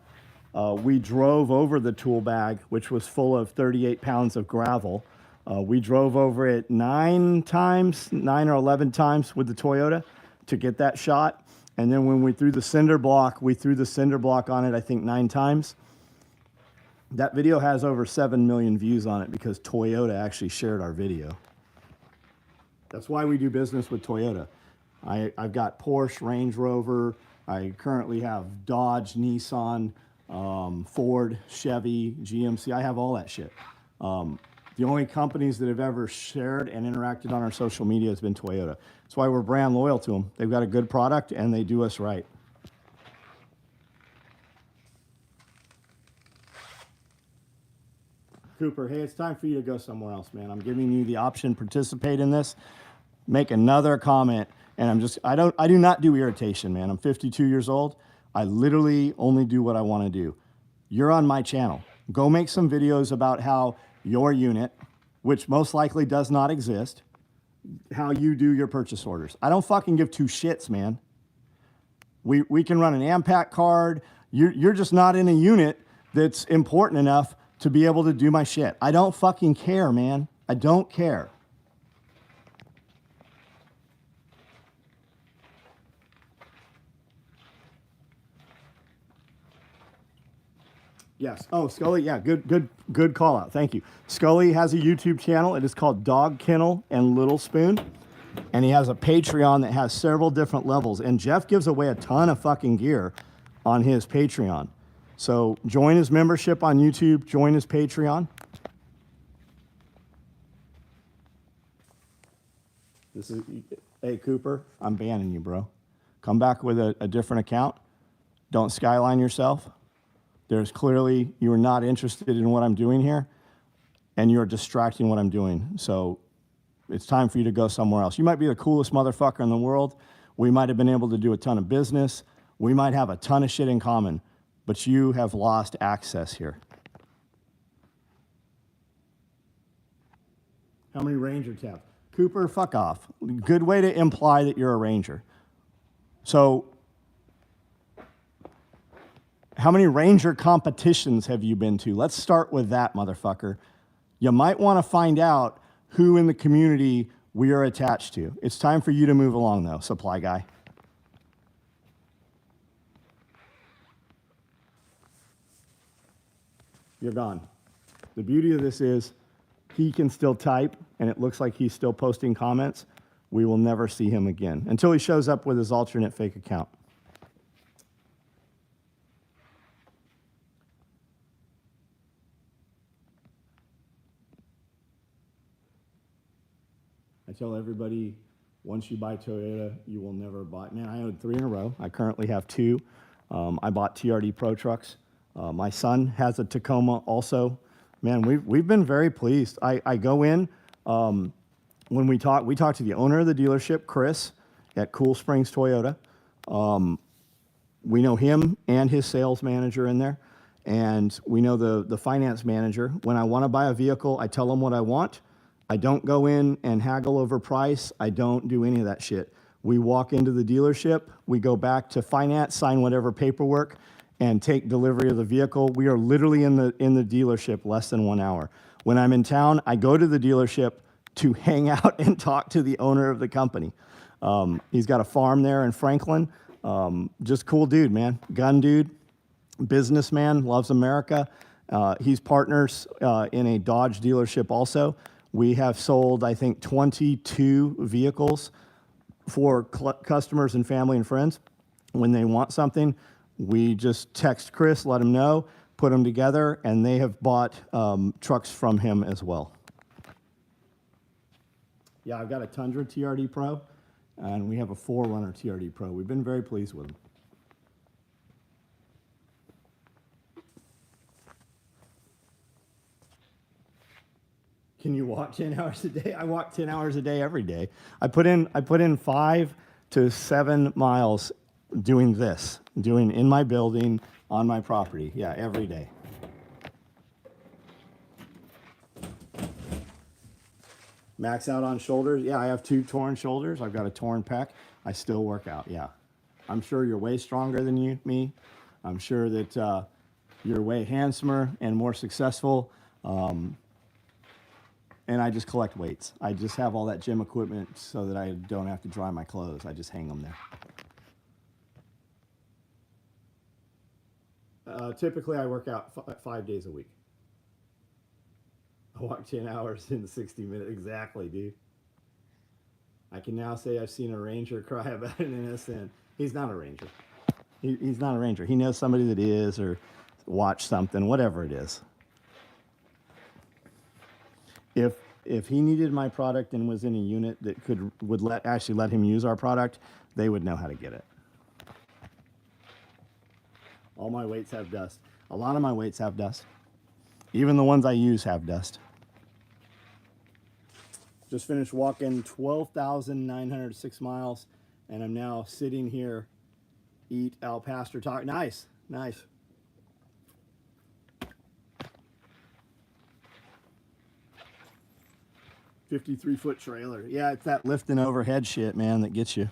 we drove over the tool bag, which was full of 38 pounds of gravel. We drove over it 9 or 11 times with the Toyota to get that shot. And then when we threw the cinder block, we threw the cinder block on it, I think 9 times. That video has over 7 million views on it because Toyota actually shared our video. That's why we do business with Toyota. I've got Porsche, Range Rover. I currently have Dodge, Nissan, Ford, Chevy, GMC. I have all that shit. The only companies that have ever shared and interacted on our social media has been Toyota. That's why we're brand loyal to them. They've got a good product and they do us right. Cooper, hey, it's time for you to go somewhere else, man. I'm giving you the option, participate in this, make another comment, and I do not do irritation, man. I'm 52 years old. I literally only do what I want to do. You're on my channel. Go make some videos about how your unit, which most likely does not exist, how you do your purchase orders. I don't fucking give 2 shits, man. We can run an Ampac card. You're just not in a unit that's important enough to be able to do my shit. I don't fucking care, man. I don't care. Yes. Oh, Scully. Yeah. Good call out. Thank you. Scully has a YouTube channel. It is called Dog Kennel and Little Spoon, and he has a Patreon that has several different levels. And Jeff gives away a ton of fucking gear on his Patreon. So join his membership on YouTube. Join his Patreon. Hey Cooper, I'm banning you, bro. Come back with a different account. Don't skyline yourself. There's clearly, you are not interested in what I'm doing here, and you're distracting what I'm doing. So it's time for you to go somewhere else. You might be the coolest motherfucker in the world. We might have been able to do a ton of business. We might have a ton of shit in common, but you have lost access here. How many Ranger tabs? Cooper, fuck off. Good way to imply that you're a Ranger. So, how many Ranger competitions have you been to? Let's start with that, motherfucker. You might want to find out who in the community we are attached to. It's time for you to move along, though, supply guy. You're gone. The beauty of this is he can still type, and it looks like he's still posting comments. We will never see him again until he shows up with his alternate fake account. I tell everybody, once you buy Toyota, you will never buy. Man, I owned 3 in a row. I currently have 2. I bought TRD Pro trucks. My son has a Tacoma also. Man, we've been very pleased. I go in, when we talk to the owner of the dealership, Chris, at Cool Springs Toyota. We know him and his sales manager in there. And we know the finance manager. When I want to buy a vehicle, I tell them what I want. I don't go in and haggle over price. I don't do any of that shit. We walk into the dealership, we go back to finance, sign whatever paperwork, and take delivery of the vehicle. We are literally in the dealership less than 1 hour. When I'm in town, I go to the dealership to hang out and talk to the owner of the company. He's got a farm there in Franklin. Just cool dude, man. Gun dude, businessman, loves America. He's partners in a Dodge dealership also. We have sold, I think, 22 vehicles for customers and family and friends. When they want something, we just text Chris, let him know, put them together, and they have bought trucks from him as well. Yeah, I've got a Tundra TRD Pro, and we have a 4Runner TRD Pro. We've been very pleased with them. Can you walk 10 hours a day? I walk 10 hours a day every day. I put in 5 to 7 miles doing this, doing in my building, on my property. Yeah, every day. Max out on shoulders. Yeah, I have 2 torn shoulders. I've got a torn pec. I still work out. Yeah. I'm sure you're way stronger than me. I'm sure that you're way handsomer and more successful. And I just collect weights. I just have all that gym equipment so that I don't have to dry my clothes. I just hang them there. Typically, I work out 5 days a week. I walk 10 hours in 60 minutes. Exactly, dude. I can now say I've seen a ranger cry about an NSN. He's not a ranger. He's not a ranger. He knows somebody that is, or watch something, whatever it is. If he needed my product and was in a unit that would actually let him use our product, they would know how to get it. All my weights have dust. A lot of my weights have dust. Even the ones I use have dust. Just finished walking 12,906 miles, and I'm now sitting here, eat al pastor taco. Nice, nice. $53-foot trailer. Yeah, it's that lifting overhead shit, man, that gets you.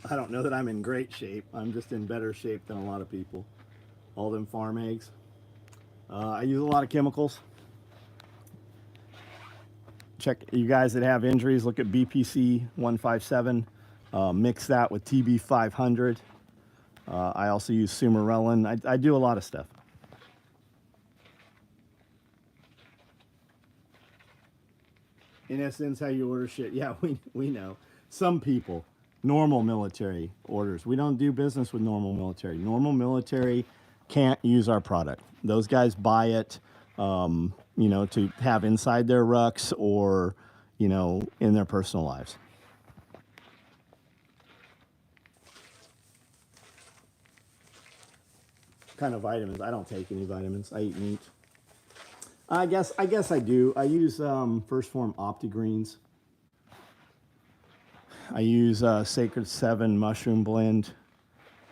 I don't know that I'm in great shape. I'm just in better shape than a lot of people. All them farm eggs. I use a lot of chemicals. Check, you guys that have injuries, look at BPC 157. Mix that with TB 500. I also use Sumarelin. I do a lot of stuff. In essence, how you order shit. Yeah, we know. Some people, normal military orders. We don't do business with normal military. Normal military can't use our product. Those guys buy it, to have inside their rucks or, in their personal lives. Kind of vitamins. I don't take any vitamins. I eat meat. I guess I do. I use First Form OptiGreens. I use Sacred 7 mushroom blend.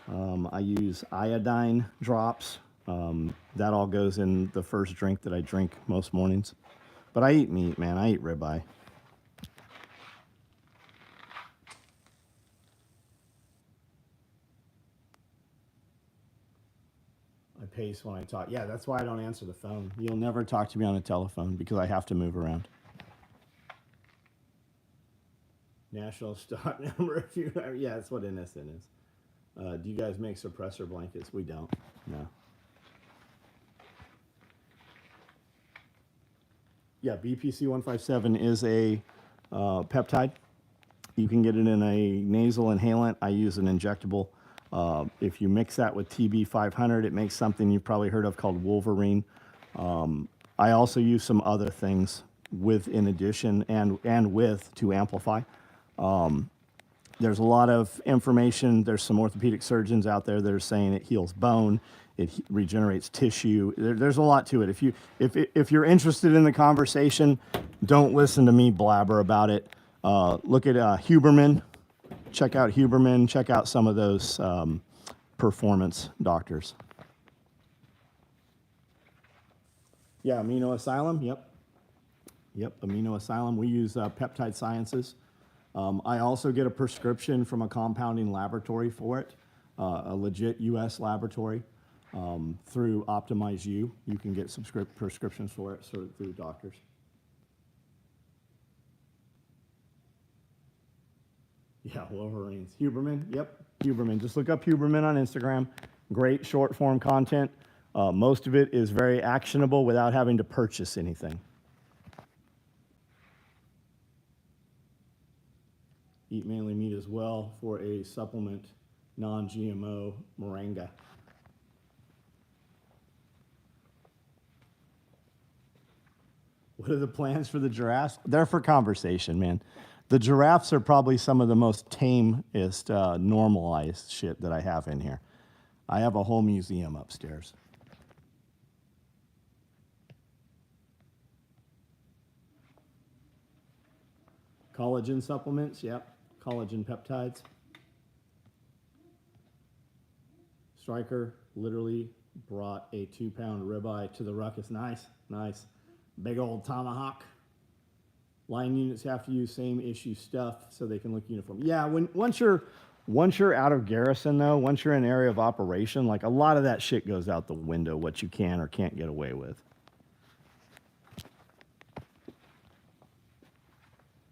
I use iodine drops. That all goes in the first drink that I drink most mornings. But I eat meat, man. I eat ribeye. I pace when I talk. Yeah, that's why I don't answer the phone. You'll never talk to me on a telephone because I have to move around. National stock number. Yeah, that's what NSN is. Do you guys make suppressor blankets? We don't. No. Yeah, BPC 157 is a peptide. You can get it in a nasal inhalant. I use an injectable. If you mix that with TB 500, it makes something you've probably heard of called Wolverine. I also use some other things in addition and with to amplify. There's a lot of information. There's some orthopedic surgeons out there that are saying it heals bone, it regenerates tissue. There's a lot to it. If you're interested in the conversation, don't listen to me blabber about it. Look at Huberman. Check out Huberman. Check out some of those performance doctors. Yeah, Amino Asylum. Yep, Amino Asylum. We use Peptide Sciences. I also get a prescription from a compounding laboratory for it, a legit U.S. laboratory through Optimize You. You can get prescriptions for it through doctors. Yeah, Wolverines. Huberman, yep, Huberman. Just look up Huberman on Instagram. Great short form content. Most of it is very actionable without having to purchase anything. Eat mainly meat as well for a supplement, non-GMO moringa. What are the plans for the giraffes? They're for conversation, man. The giraffes are probably some of the most tamest, normalized shit that I have in here. I have a whole museum upstairs. Collagen supplements, yep. Collagen peptides. Stryker literally brought a 2-pound ribeye to the ruckus. Nice, nice. Big old tomahawk. Line units have to use same issue stuff so they can look uniform. Yeah, once you're out of garrison though, once you're in an area of operation, like a lot of that shit goes out the window, what you can or can't get away with.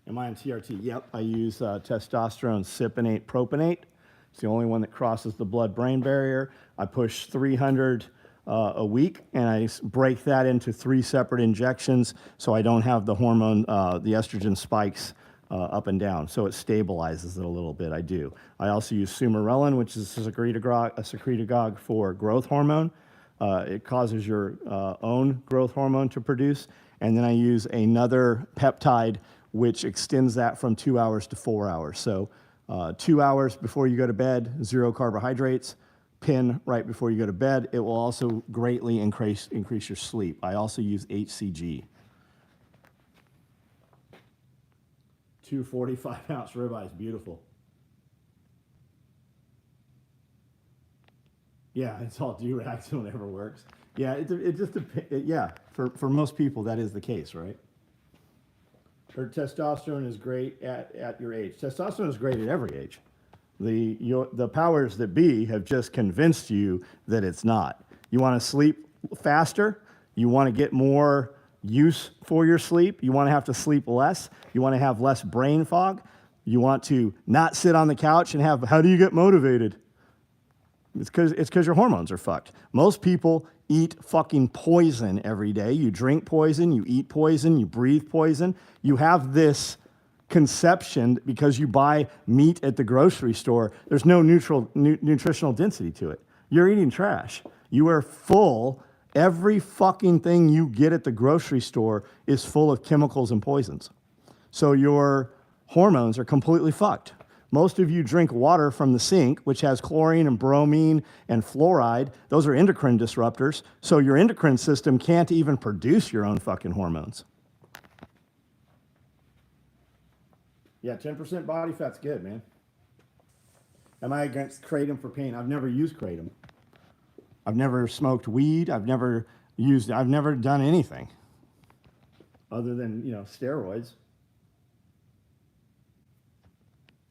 Am I on TRT? Yep, I use testosterone cypionate propionate. It's the only one that crosses the blood-brain barrier. I push 300 a week, and I break that into 3 separate injections so I don't have the hormone, the estrogen spikes up and down. So it stabilizes it a little bit, I do. I also use sumarelin, which is a secretagogue for growth hormone. It causes your own growth hormone to produce. And then I use another peptide, which extends that from 2 hours to 4 hours. So 2 hours before you go to bed, 0 carbohydrates. Pin right before you go to bed. It will also greatly increase your sleep. I also use HCG. 2 45-ounce ribeyes, beautiful. Yeah, it's all Durax, so it never works. Yeah, it just depends. Yeah, for most people that is the case, right? Or testosterone is great at your age. Testosterone is great at every age. The powers that be have just convinced you that it's not. You want to sleep faster. You want to get more use for your sleep. You want to have to sleep less. You want to have less brain fog. You want to not sit on the couch and have, how do you get motivated? It's because your hormones are fucked. Most people eat fucking poison every day. You drink poison, you eat poison, you breathe poison. You have this conception because you buy meat at the grocery store. There's no nutritional density to it. You're eating trash. You are full. Every fucking thing you get at the grocery store is full of chemicals and poisons. So your hormones are completely fucked. Most of you drink water from the sink, which has chlorine and bromine and fluoride. Those are endocrine disruptors. So your endocrine system can't even produce your own fucking hormones. Yeah, 10% body fat's good, man. Am I against kratom for pain? I've never used kratom. I've never smoked weed. I've never done anything other than, steroids.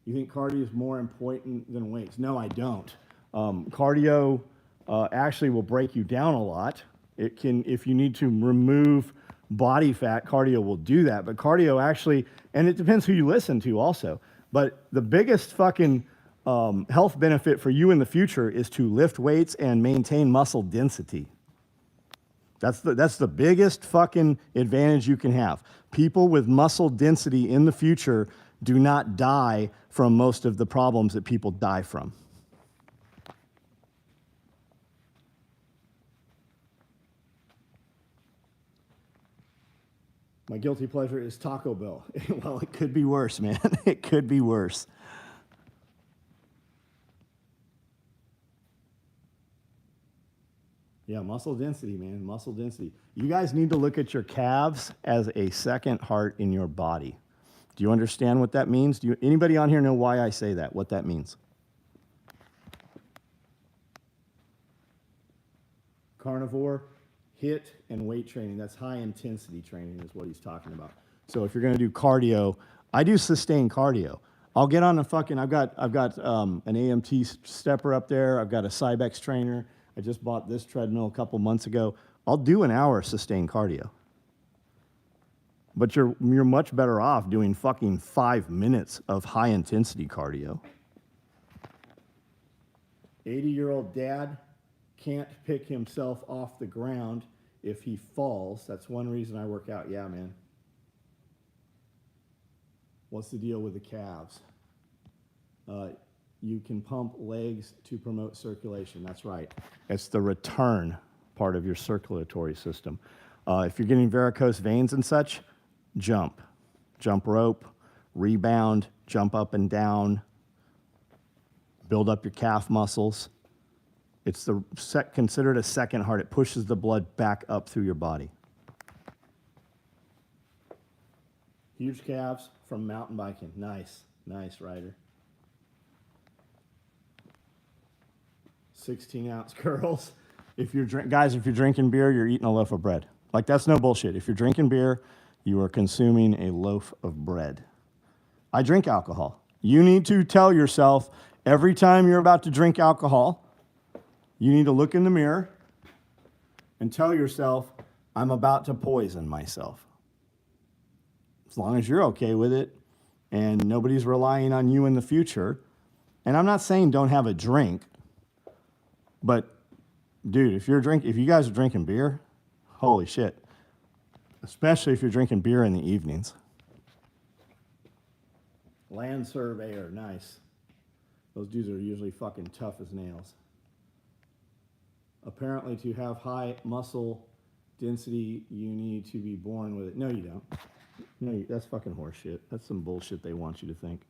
You think cardio is more important than weights? No, I don't. Cardio actually will break you down a lot. It can, if you need to remove body fat, cardio will do that. But cardio actually, and it depends who you listen to also, but the biggest fucking health benefit for you in the future is to lift weights and maintain muscle density. That's the biggest fucking advantage you can have. People with muscle density in the future do not die from most of the problems that people die from. My guilty pleasure is Taco Bell. Well, it could be worse, man. It could be worse. Yeah, muscle density, man. Muscle density. You guys need to look at your calves as a second heart in your body. Do you understand what that means? Anybody on here know why I say that, what that means? Carnivore, HIIT, and weight training. That's high intensity training is what he's talking about. So if you're going to do cardio, I do sustained cardio. I'll get on the fucking, I've got an AMT stepper up there. I've got a Cybex trainer. I just bought this treadmill a couple months ago. I'll do an hour sustained cardio. But you're much better off doing fucking 5 minutes of high intensity cardio. 80-year-old dad can't pick himself off the ground if he falls. That's one reason I work out. Yeah, man. What's the deal with the calves? You can pump legs to promote circulation. That's right. It's the return part of your circulatory system. If you're getting varicose veins and such, jump rope, rebound, jump up and down, build up your calf muscles. It's considered a second heart. It pushes the blood back up through your body. Huge calves from mountain biking. Nice, nice rider. 16-ounce curls. If you're guys, if you're drinking beer, you're eating a loaf of bread. Like, that's no bullshit. If you're drinking beer, you are consuming a loaf of bread. I drink alcohol. You need to tell yourself every time you're about to drink alcohol, you need to look in the mirror and tell yourself, I'm about to poison myself. As long as you're okay with it and nobody's relying on you in the future. And I'm not saying don't have a drink, but dude, if you guys are drinking beer, holy shit. Especially if you're drinking beer in the evenings. Land surveyor, nice. Those dudes are usually fucking tough as nails. Apparently to have high muscle density, you need to be born with it. No, you don't. No, that's fucking horseshit. That's some bullshit they want you to think.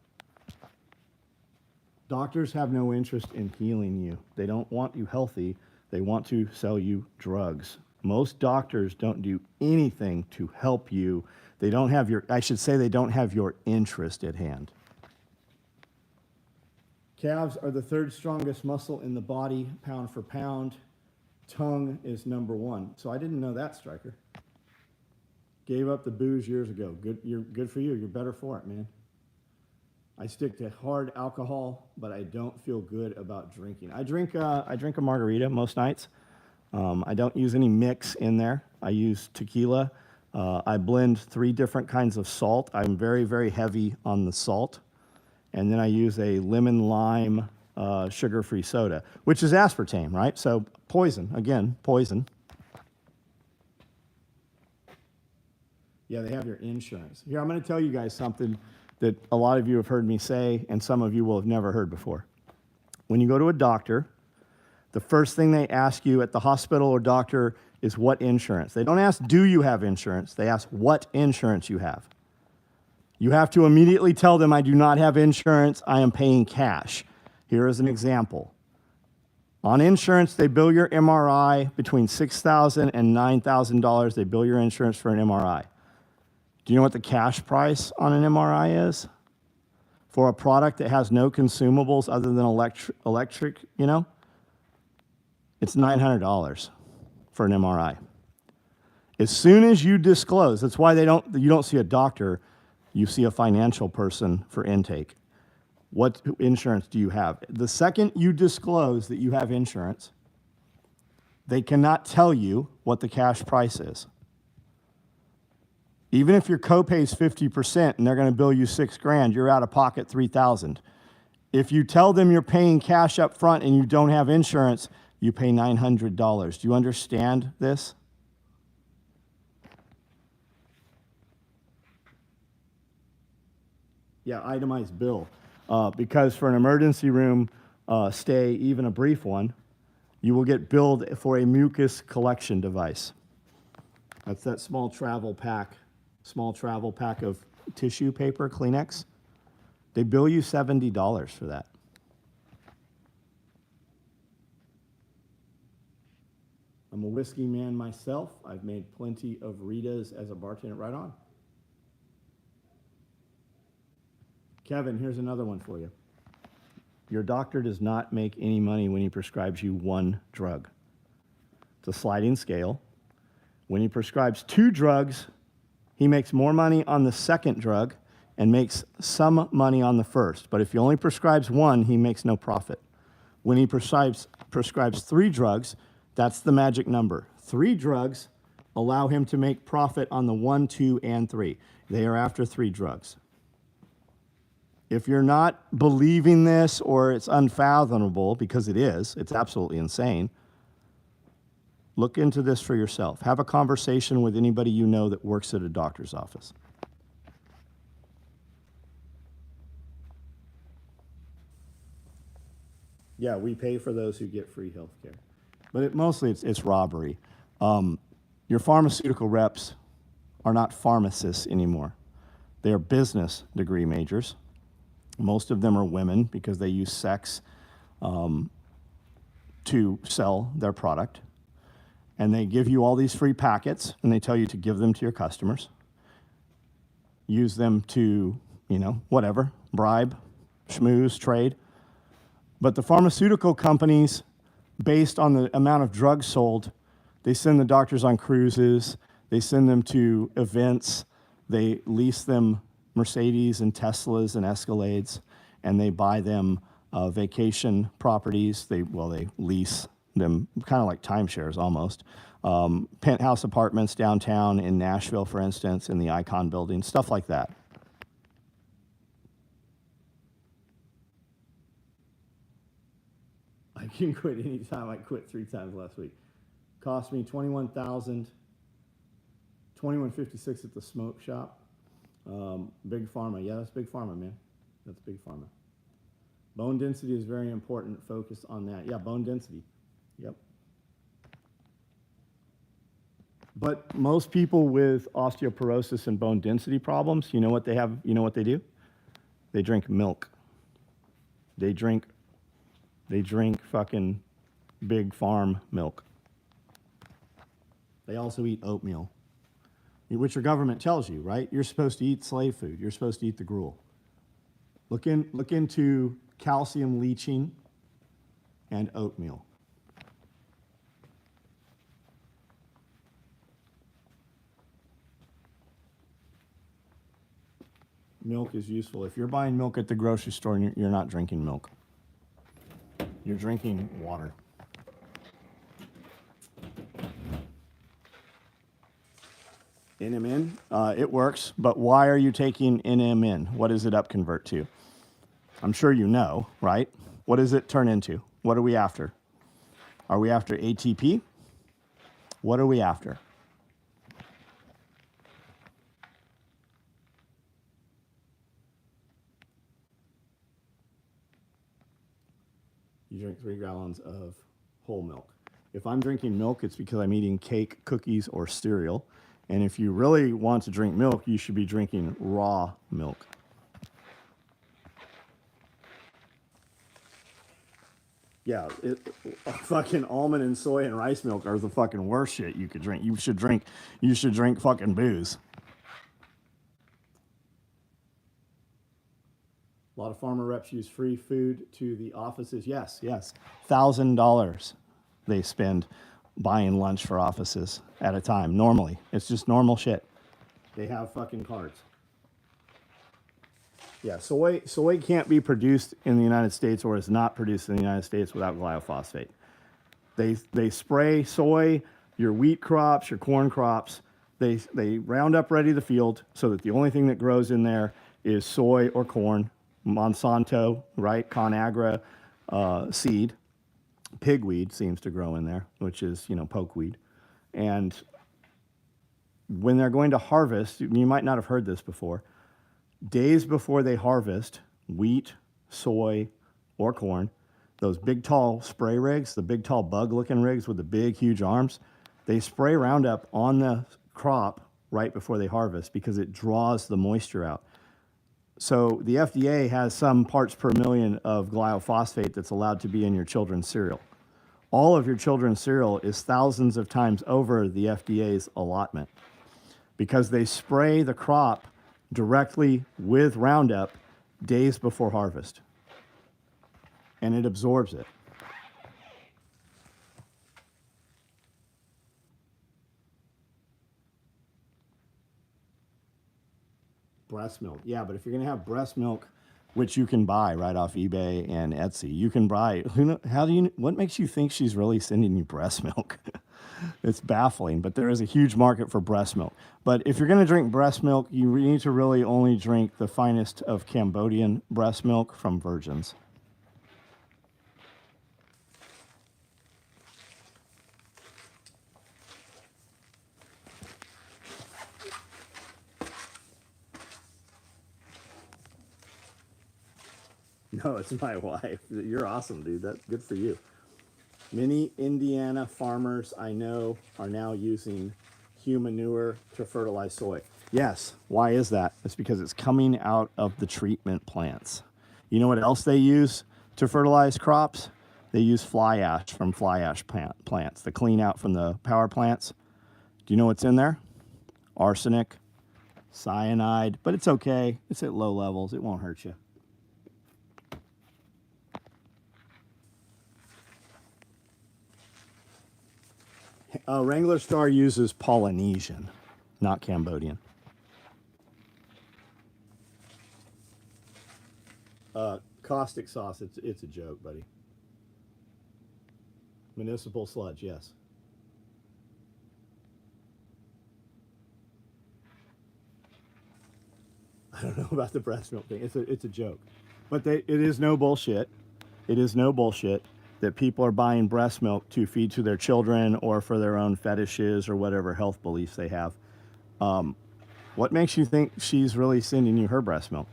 Doctors have no interest in healing you. They don't want you healthy. They want to sell you drugs. Most doctors don't do anything to help you. They don't have they don't have your interest at hand. Calves are the third strongest muscle in the body, pound for pound. Tongue is number one. So I didn't know that, Stryker. Gave up the booze years ago. Good for you. You're better for it, man. I stick to hard alcohol, but I don't feel good about drinking. I drink a margarita most nights. I don't use any mix in there. I use tequila. I blend 3 different kinds of salt. I'm very, very heavy on the salt. And then I use a lemon lime sugar-free soda, which is aspartame, right? So poison, again, poison. Yeah, they have your insurance. Here, I'm going to tell you guys something that a lot of you have heard me say, and some of you will have never heard before. When you go to a doctor, the first thing they ask you at the hospital or doctor is what insurance. They don't ask, do you have insurance? They ask what insurance you have. You have to immediately tell them, I do not have insurance, I am paying cash. Here is an example. On insurance, they bill your MRI between $6,000 and $9,000. They bill your insurance for an MRI. Do you know what the cash price on an MRI is? For a product that has no consumables other than electric, you know? It's $900 for an MRI. As soon as you disclose, that's why you don't see a doctor, you see a financial person for intake. What insurance do you have? The second you disclose that you have insurance, they cannot tell you what the cash price is. Even if your copay is 50% and they're going to bill you $6,000, you're out of pocket $3,000. If you tell them you're paying cash up front and you don't have insurance, you pay $900. Do you understand this? Yeah, itemized bill. Because for an emergency room stay, even a brief one, you will get billed for a mucus collection device. That's that small travel pack of tissue paper, Kleenex. They bill you $70 for that. I'm a whiskey man myself. I've made plenty of Ritas as a bartender. Right on. Kevin, here's another one for you. Your doctor does not make any money when he prescribes you one drug. It's a sliding scale. When he prescribes 2 drugs, he makes more money on the second drug and makes some money on the first. But if he only prescribes 1, he makes no profit. When he prescribes 3 drugs, that's the magic number. 3 drugs allow him to make profit on the 1, 2, and 3. They are after 3 drugs. If you're not believing this or it's unfathomable, because it is, it's absolutely insane, look into this for yourself. Have a conversation with anybody you know that works at a doctor's office. Yeah, we pay for those who get free health care. But mostly it's robbery. Your pharmaceutical reps are not pharmacists anymore. They are business degree majors. Most of them are women because they use sex to sell their product. And they give you all these free packets, and they tell you to give them to your customers. Use them to, whatever, bribe, schmooze, trade. But the pharmaceutical companies, based on the amount of drugs sold, they send the doctors on cruises, they send them to events, they lease them Mercedes and Teslas and Escalades, and they buy them vacation properties. They lease them, kind of like timeshares almost. Penthouse apartments downtown in Nashville, for instance, in the Icon building, stuff like that. I can quit anytime. I quit 3 times last week. Cost me $21,56 at the smoke shop. Big Pharma. Yeah, that's Big Pharma, man. That's Big Pharma. Bone density is very important. Focus on that. Yeah, bone density. Yep. But most people with osteoporosis and bone density problems, you know what they have? You know what they do? They drink milk. They drink fucking Big Farm milk. They also eat oatmeal, which your government tells you, right? You're supposed to eat slave food. You're supposed to eat the gruel. Look into calcium leaching and oatmeal. Milk is useful. If you're buying milk at the grocery store, you're not drinking milk. You're drinking water. NMN, it works, but why are you taking NMN? What does it upconvert to? I'm sure you know, right? What does it turn into? What are we after? Are we after ATP? What are we after? You drink 3 gallons of whole milk. If I'm drinking milk, it's because I'm eating cake, cookies, or cereal. And if you really want to drink milk, you should be drinking raw milk. Yeah, fucking almond and soy and rice milk are the fucking worst shit you could drink. You should drink fucking booze. A lot of farmer reps use free food to the offices. Yes. $1,000 they spend buying lunch for offices at a time, normally. It's just normal shit. They have fucking cards. Yeah, soy can't be produced in the United States or is not produced in the United States without glyphosate. They spray soy, your wheat crops, your corn crops. They round up ready the field so that the only thing that grows in there is soy or corn. Monsanto, right? ConAgra seed. Pigweed seems to grow in there, which is, pokeweed. And when they're going to harvest, you might not have heard this before, days before they harvest wheat, soy, or corn, those big tall spray rigs, the big tall bug looking rigs with the big huge arms, they spray Roundup on the crop right before they harvest because it draws the moisture out. So the FDA has some parts per million of glyphosate that's allowed to be in your children's cereal. All of your children's cereal is thousands of times over the FDA's allotment because they spray the crop directly with Roundup days before harvest. And it absorbs it. Breast milk. Yeah, but if you're going to have breast milk, which you can buy right off eBay and Etsy, you can buy. What makes you think she's really sending you breast milk? It's baffling, but there is a huge market for breast milk. But if you're going to drink breast milk, you need to really only drink the finest of Cambodian breast milk from virgins. No, it's my wife. You're awesome, dude. That's good for you. Many Indiana farmers I know are now using human manure to fertilize soy. Yes. Why is that? It's because it's coming out of the treatment plants. You know what else they use to fertilize crops? They use fly ash from fly ash plants, the clean out from the power plants. Do you know what's in there? Arsenic, cyanide, but it's okay. It's at low levels. It won't hurt you. Wrangler Star uses Polynesian, not Cambodian. Caustic sauce, it's a joke, buddy. Municipal sludge, yes. I don't know about the breast milk thing. It's a joke. But it is no bullshit. It is no bullshit that people are buying breast milk to feed to their children or for their own fetishes or whatever health beliefs they have. What makes you think she's really sending you her breast milk?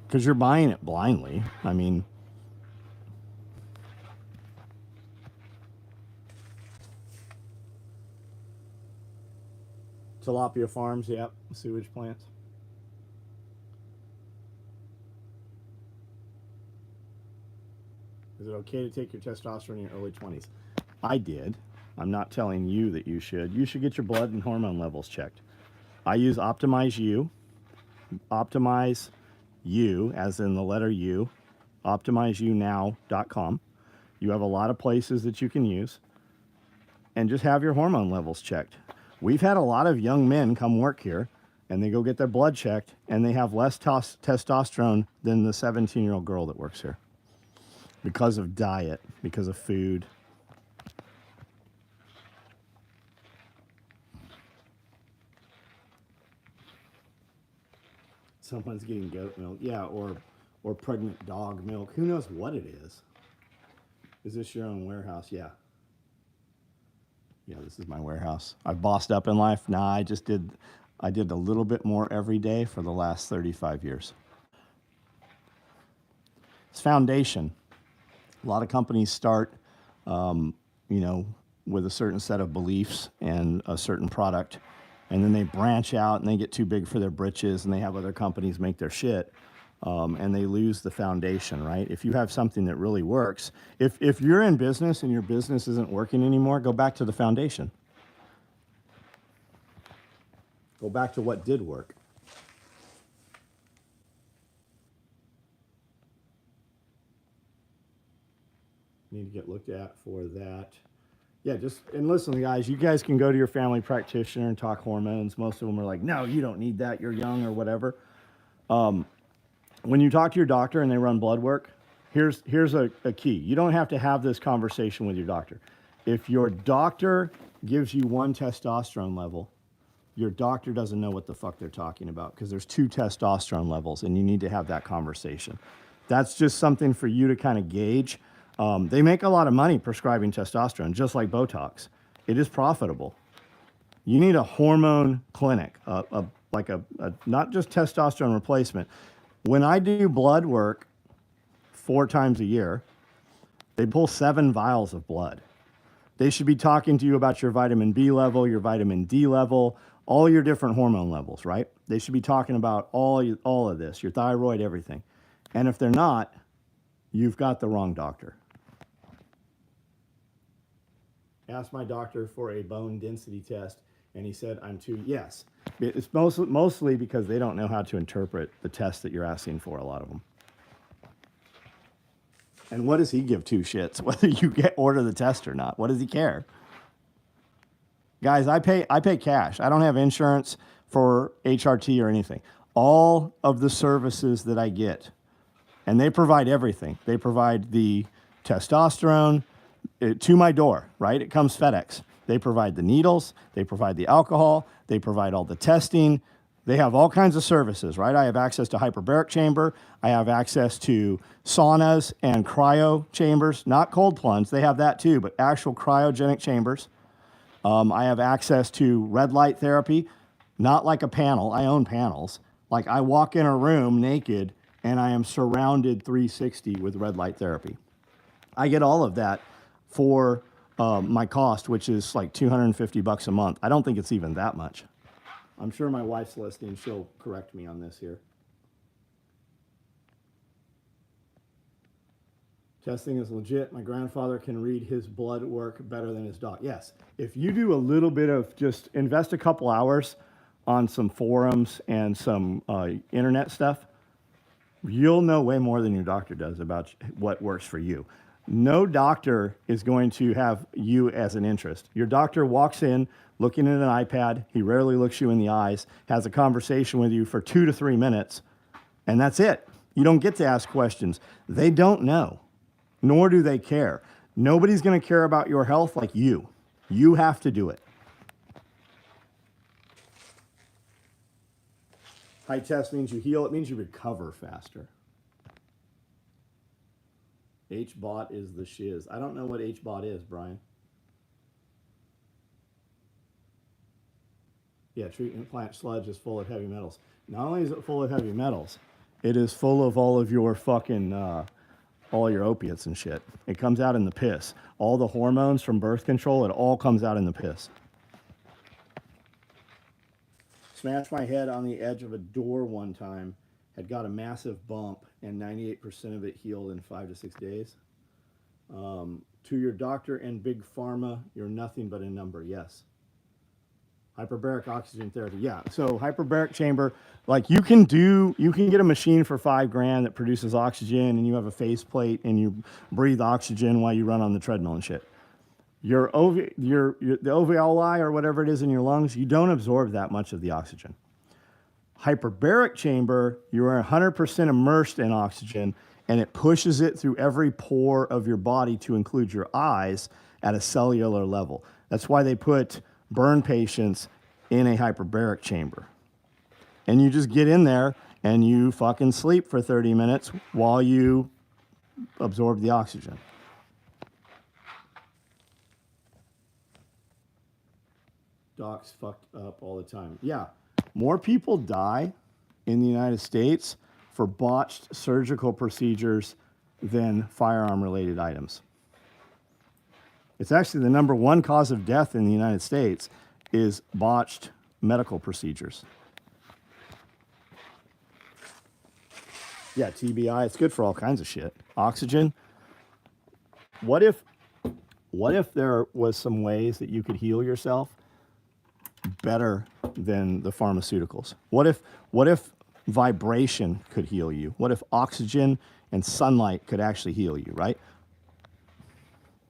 Because you're buying it blindly. I mean, tilapia farms, yep, sewage plants. Is it okay to take your testosterone in your early 20s? I did. I'm not telling you that you should. You should get your blood and hormone levels checked. I use Optimize U. Optimize U, as in the letter U. OptimizeUnow.com. You have a lot of places that you can use. And just have your hormone levels checked. We've had a lot of young men come work here, and they go get their blood checked, and they have less testosterone than the 17-year-old girl that works here. Because of diet, because of food. Someone's getting goat milk. Yeah, or pregnant dog milk. Who knows what it is? Is this your own warehouse? Yeah. Yeah, this is my warehouse. I've bossed up in life. Nah, I did a little bit more every day for the last 35 years. It's foundation. A lot of companies start, with a certain set of beliefs and a certain product, and then they branch out and they get too big for their britches and they have other companies make their shit, and they lose the foundation, right? If you have something that really works, if you're in business and your business isn't working anymore, go back to the foundation. Go back to what did work. Need to get looked at for that. Yeah, and listen, guys, you guys can go to your family practitioner and talk hormones. Most of them are like, no, you don't need that. You're young or whatever. When you talk to your doctor and they run blood work, here's a key. You don't have to have this conversation with your doctor. If your doctor gives you one testosterone level, your doctor doesn't know what the fuck they're talking about because there's 2 testosterone levels and you need to have that conversation. That's just something for you to kind of gauge. They make a lot of money prescribing testosterone, just like Botox. It is profitable. You need a hormone clinic, not just testosterone replacement. When I do blood work 4 times a year, they pull 7 vials of blood. They should be talking to you about your vitamin B level, your vitamin D level, all your different hormone levels, right? They should be talking about all of this, your thyroid, everything. And if they're not, you've got the wrong doctor. Asked my doctor for a bone density test, and he said, yes. It's mostly because they don't know how to interpret the test that you're asking for, a lot of them. And what does he give 2 shits whether you order the test or not? What does he care? Guys, I pay cash. I don't have insurance for HRT or anything. All of the services that I get, and they provide everything. They provide the testosterone to my door, right? It comes FedEx. They provide the needles. They provide the alcohol. They provide all the testing. They have all kinds of services, right? I have access to hyperbaric chamber. I have access to saunas and cryo chambers, not cold plunge. They have that too, but actual cryogenic chambers. I have access to red light therapy, not like a panel. I own panels. Like I walk in a room naked and I am surrounded 360 with red light therapy. I get all of that for my cost, which is like $250 a month. I don't think it's even that much. I'm sure my wife's listening. She'll correct me on this here. Testing is legit. My grandfather can read his blood work better than his doc. Yes, if you do a little bit of just invest a couple hours on some forums and some internet stuff, you'll know way more than your doctor does about what works for you. No doctor is going to have you as an interest. Your doctor walks in looking at an iPad. He rarely looks you in the eyes, has a conversation with you for 2 to 3 minutes, and that's it. You don't get to ask questions. They don't know, nor do they care. Nobody's going to care about your health like you. You have to do it. High test means you heal. It means you recover faster. H-bot is the shiz. I don't know what H-bot is, Brian. Yeah, treatment plant sludge is full of heavy metals. Not only is it full of heavy metals, it is full of all of your fucking, all your opiates and shit. It comes out in the piss. All the hormones from birth control, it all comes out in the piss. Smashed my head on the edge of a door one time, had got a massive bump, and 98% of it healed in 5 to 6 days. To your doctor and big pharma, you're nothing but a number, yes. Hyperbaric oxygen therapy, yeah. So hyperbaric chamber, like you can get a machine for $5,000 that produces oxygen, and you have a faceplate and you breathe oxygen while you run on the treadmill and shit. The alveoli or whatever it is in your lungs, you don't absorb that much of the oxygen. Hyperbaric chamber, you are 100% immersed in oxygen, and it pushes it through every pore of your body to include your eyes at a cellular level. That's why they put burn patients in a hyperbaric chamber. And you just get in there and you fucking sleep for 30 minutes while you absorb the oxygen. Docs fucked up all the time. Yeah, more people die in the United States for botched surgical procedures than firearm-related items. It's actually the #1 cause of death in the United States is botched medical procedures. Yeah, TBI, it's good for all kinds of shit. Oxygen. What if there was some ways that you could heal yourself better than the pharmaceuticals? What if vibration could heal you? What if oxygen and sunlight could actually heal you, right?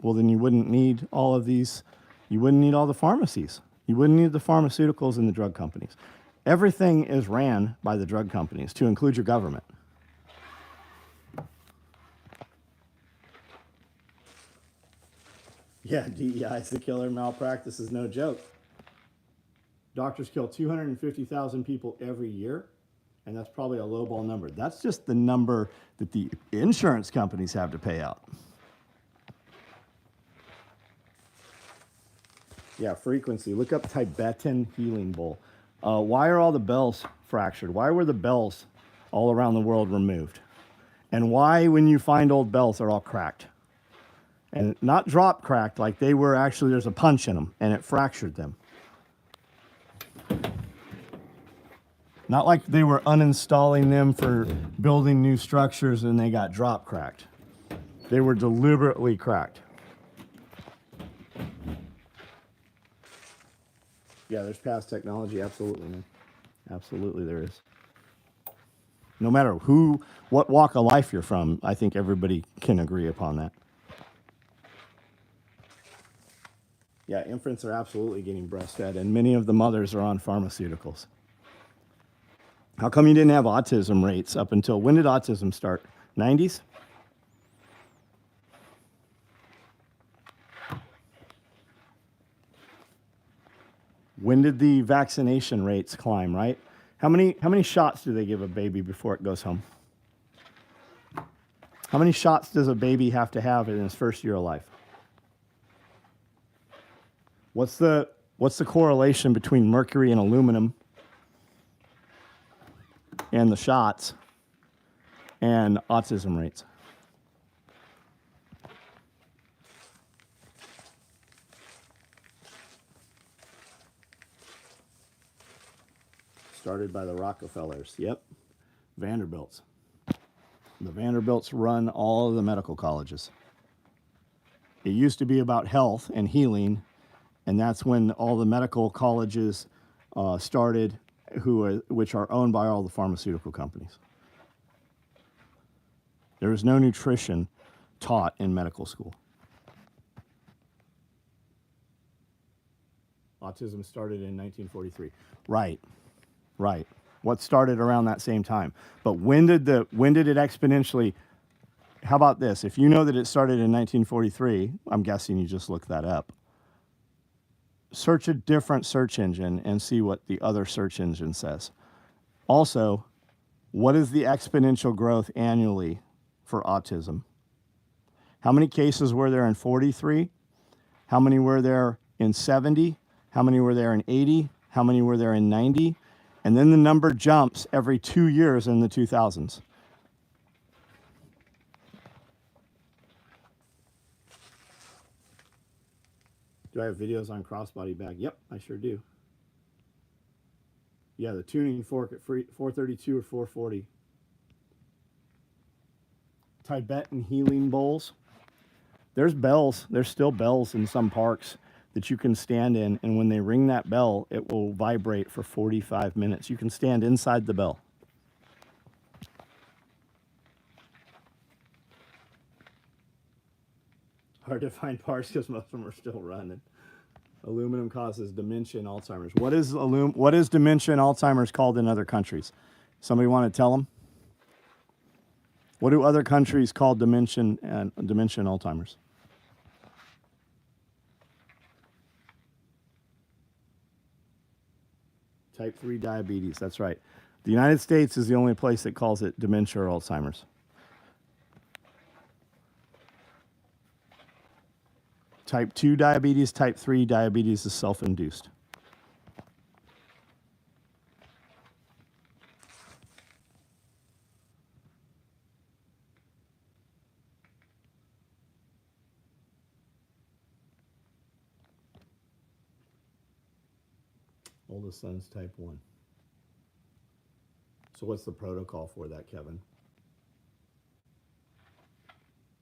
Well, then you wouldn't need all of these. You wouldn't need all the pharmacies. You wouldn't need the pharmaceuticals and the drug companies. Everything is ran by the drug companies, to include your government. Yeah, DEI is the killer. Malpractice is no joke. Doctors kill 250,000 people every year, and that's probably a lowball number. That's just the number that the insurance companies have to pay out. Yeah, frequency. Look up Tibetan healing bowl. Why are all the bells fractured? Why were the bells all around the world removed? And why, when you find old bells, they're all cracked? And not drop cracked, like they were actually, there's a punch in them, and it fractured them. Not like they were uninstalling them for building new structures and they got drop cracked. They were deliberately cracked. Yeah, there's past technology, absolutely, man. Absolutely there is. No matter what walk of life you're from, I think everybody can agree upon that. Yeah, infants are absolutely getting breastfed, and many of the mothers are on pharmaceuticals. How come you didn't have autism rates up until, when did autism start? 90s? When did the vaccination rates climb, right? How many shots do they give a baby before it goes home? How many shots does a baby have to have in his first year of life? What's the correlation between mercury and aluminum and the shots and autism rates? started by the Rockefellers. Yep, Vanderbilts. The Vanderbilts run all of the medical colleges. It used to be about health and healing, and that's when all the medical colleges started, which are owned by all the pharmaceutical companies. There is no nutrition taught in medical school. Autism started in 1943. Right. What started around that same time? But when did it exponentially? How about this? If you know that it started in 1943, I'm guessing you just looked that up. Search a different search engine and see what the other search engine says. Also, what is the exponential growth annually for autism? How many cases were there in 43? How many were there in 70? How many were there in 80? How many were there in 90? And then the number jumps every 2 years in the 2000s. Do I have videos on crossbody bag? Yep, I sure do. Yeah, the tuning fork at 432 or 440. Tibetan healing bowls. There's bells. There's still bells in some parks that you can stand in, and when they ring that bell, it will vibrate for 45 minutes. You can stand inside the bell. Hard to find parts because most of them are still running. Aluminum causes dementia and Alzheimer's. What is dementia and Alzheimer's called in other countries? Somebody want to tell them? What do other countries call dementia and Alzheimer's? Type 3 diabetes, that's right. The United States is the only place that calls it dementia or Alzheimer's. Type 2 diabetes, type 3 diabetes is self-induced. Oldest son's type 1. So what's the protocol for that, Kevin?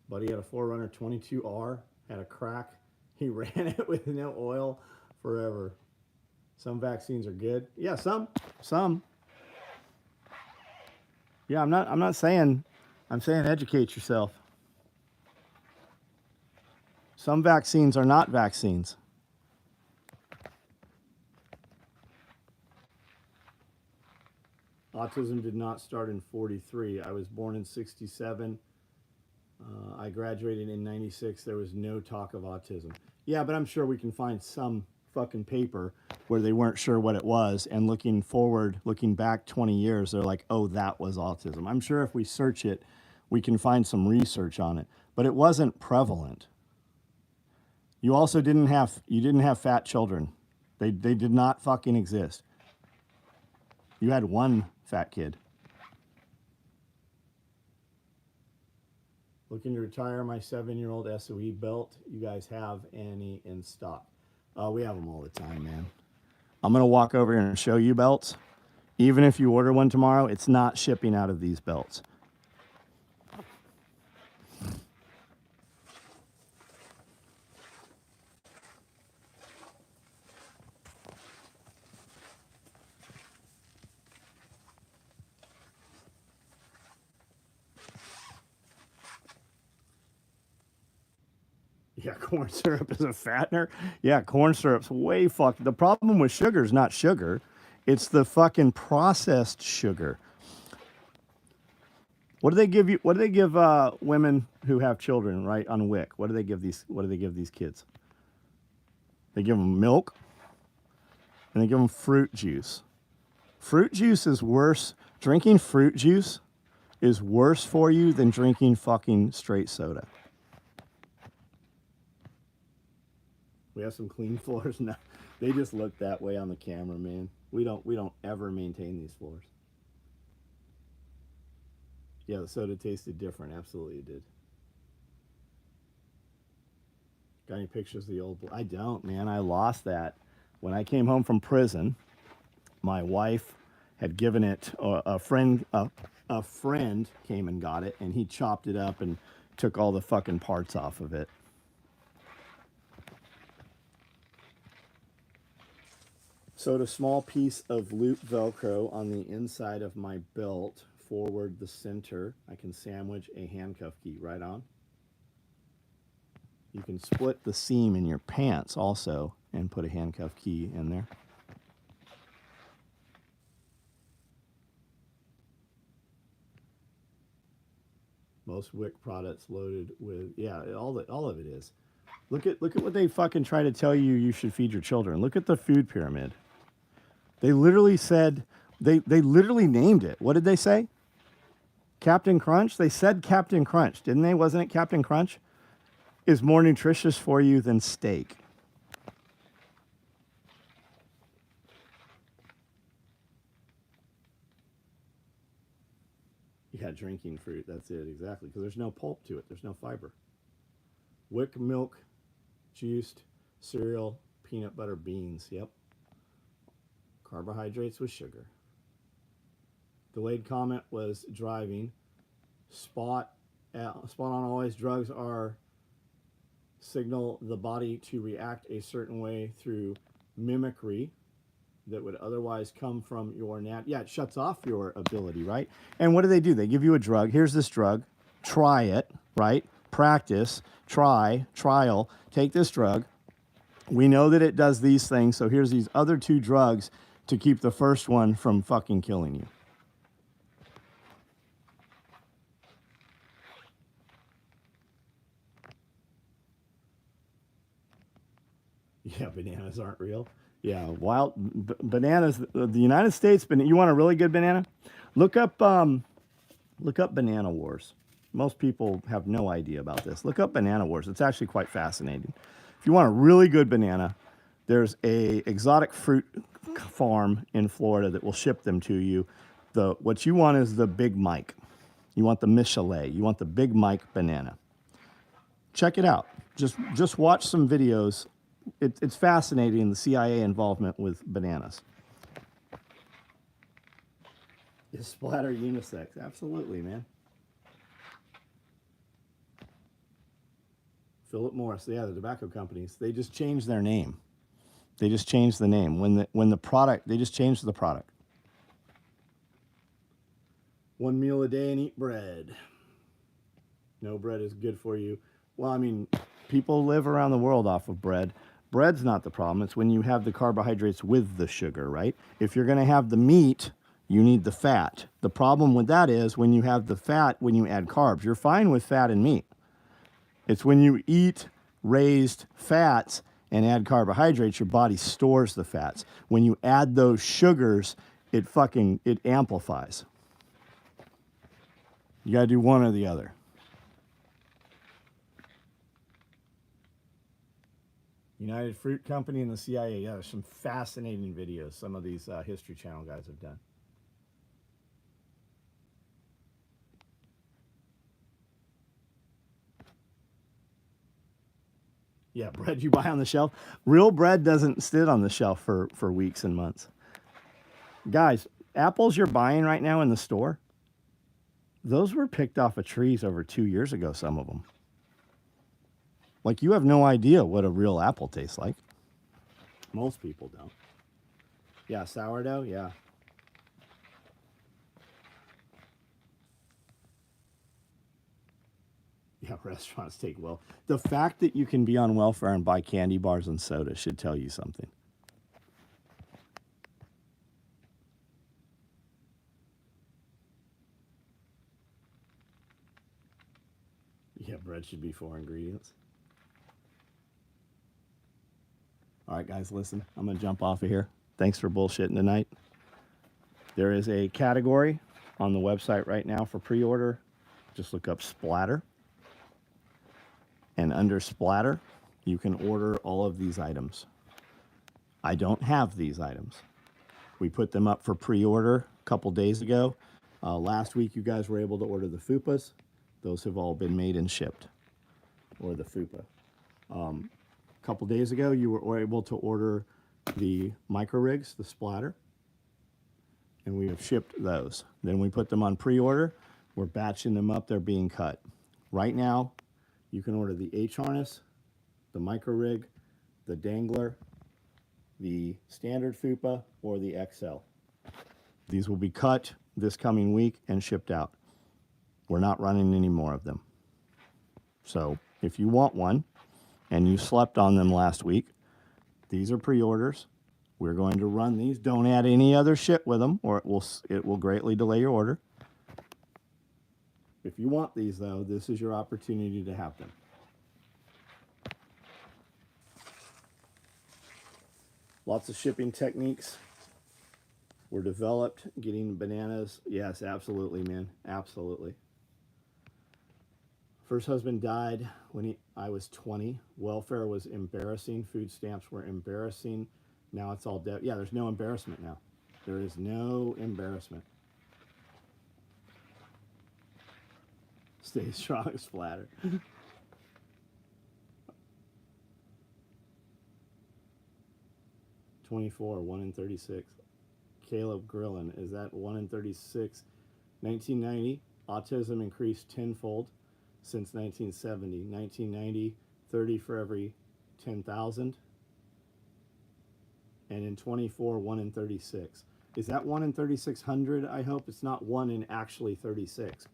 Buddy had a 4Runner 22R, had a crack. He ran it with no oil forever. Some vaccines are good. Yeah, some. Yeah, I'm not saying, I'm saying educate yourself. Some vaccines are not vaccines. Autism did not start in 43. I was born in 67. I graduated in 96. There was no talk of autism. Yeah, but I'm sure we can find some fucking paper where they weren't sure what it was, and looking back 20 years, they're like, oh, that was autism. I'm sure if we search it, we can find some research on it, but it wasn't prevalent. You also didn't have fat children. They did not fucking exist. You had one fat kid. Looking to retire my 7-year-old SOE belt. You guys have any in stock? We have them all the time, man. I'm going to walk over here and show you belts. Even if you order one tomorrow, it's not shipping out of these belts. Yeah, corn syrup is a fattener. Yeah, corn syrup's way fucked. The problem with sugar is not sugar. It's the fucking processed sugar. What do they give you? What do they give women who have children, right, on WIC? What do they give these kids? They give them milk, and they give them fruit juice. Fruit juice is worse. Drinking fruit juice is worse for you than drinking fucking straight soda. We have some clean floors now. They just look that way on the camera, man. We don't ever maintain these floors. Yeah, the soda tasted different. Absolutely it did. Got any pictures of the old... I don't, man. I lost that. When I came home from prison, my wife had given it, a friend came and got it, and he chopped it up and took all the fucking parts off of it. Sewed a small piece of loop Velcro on the inside of my belt, forward the center. I can sandwich a handcuff key right on. You can split the seam in your pants also and put a handcuff key in there. Most WIC products loaded with, yeah, all of it is. Look at what they fucking try to tell you you should feed your children. Look at the food pyramid. They literally said, they literally named it. What did they say? Captain Crunch? They said Captain Crunch, didn't they? Wasn't it Captain Crunch? Is more nutritious for you than steak. Yeah, drinking fruit, that's it, exactly. Because there's no pulp to it, there's no fiber. WIC milk, juiced, cereal, peanut butter, beans, yep. Carbohydrates with sugar. Delayed comment was driving. Spot on always, drugs are signal the body to react a certain way through mimicry that would otherwise come from your yeah, it shuts off your ability, right? And what do? They give you a drug. Here's this drug. Try it, right? Practice, trial, take this drug. We know that it does these things, so here's these other 2 drugs to keep the first one from fucking killing you. Yeah, bananas aren't real. Yeah, wild bananas. The United States, you want a really good banana? Look up Banana Wars. Most people have no idea about this. Look up Banana Wars. It's actually quite fascinating. If you want a really good banana, there's a exotic fruit farm in Florida that will ship them to you. What you want is the Big Mike. You want the Michelet. You want the Big Mike banana. Check it out. Just watch some videos. It's fascinating, the CIA involvement with bananas. Is splatter unisex? Absolutely, man. Philip Morris, yeah, the tobacco companies, they just changed their name. They just changed the name. When the product, they just changed the product. 1 meal a day and eat bread. No bread is good for you. Well, I mean, people live around the world off of bread. Bread's not the problem. It's when you have the carbohydrates with the sugar, right? If you're going to have the meat, you need the fat. The problem with that is when you have the fat, when you add carbs, you're fine with fat and meat. It's when you eat raised fats and add carbohydrates, your body stores the fats. When you add those sugars, it amplifies. You got to do one or the other. United Fruit Company and the CIA. Yeah, there's some fascinating videos some of these History Channel guys have done. Yeah, bread you buy on the shelf. Real bread doesn't sit on the shelf for weeks and months. Guys, apples you're buying right now in the store, those were picked off of trees over 2 years ago, some of them. Like, you have no idea what a real apple tastes like. Most people don't. Yeah, sourdough, yeah. Yeah, restaurants take well. The fact that you can be on welfare and buy candy bars and soda should tell you something. Yeah, bread should be 4 ingredients. All right, guys, listen. I'm going to jump off of here. Thanks for bullshitting tonight. There is a category on the website right now for pre-order. Just look up splatter. And under splatter, you can order all of these items. I don't have these items. We put them up for pre-order a couple days ago. Last week, you guys were able to order the fupas. Those have all been made and shipped, or the fupa. A couple days ago, you were able to order the micro rigs, the splatter. and we have shipped those. Then we put them on pre-order. We're batching them up. They're being cut. Right now, you can order the H-harness, the micro rig, the dangler, the standard FUPA, or the XL. These will be cut this coming week and shipped out. We're not running any more of them. So if you want one and you slept on them last week, these are pre-orders. We're going to run these. Don't add any other shit with them or it will greatly delay your order. If you want these though, this is your opportunity to have them. Lots of shipping techniques were developed. Getting bananas, yes, absolutely, man, absolutely. First husband died when I was 20. Welfare was embarrassing. Food stamps were embarrassing. Now it's all debt. Yeah, there's no embarrassment now. There is no embarrassment. Stay strong, splatter. 24, 1 in 36. Caleb Grillin, is that 1 in 36? 1990, autism increased tenfold since 1970. 1990, 30 for every 10,000. And in 24, 1 in 36. Is that 1 in 3,600? I hope it's not 1 in actually 36.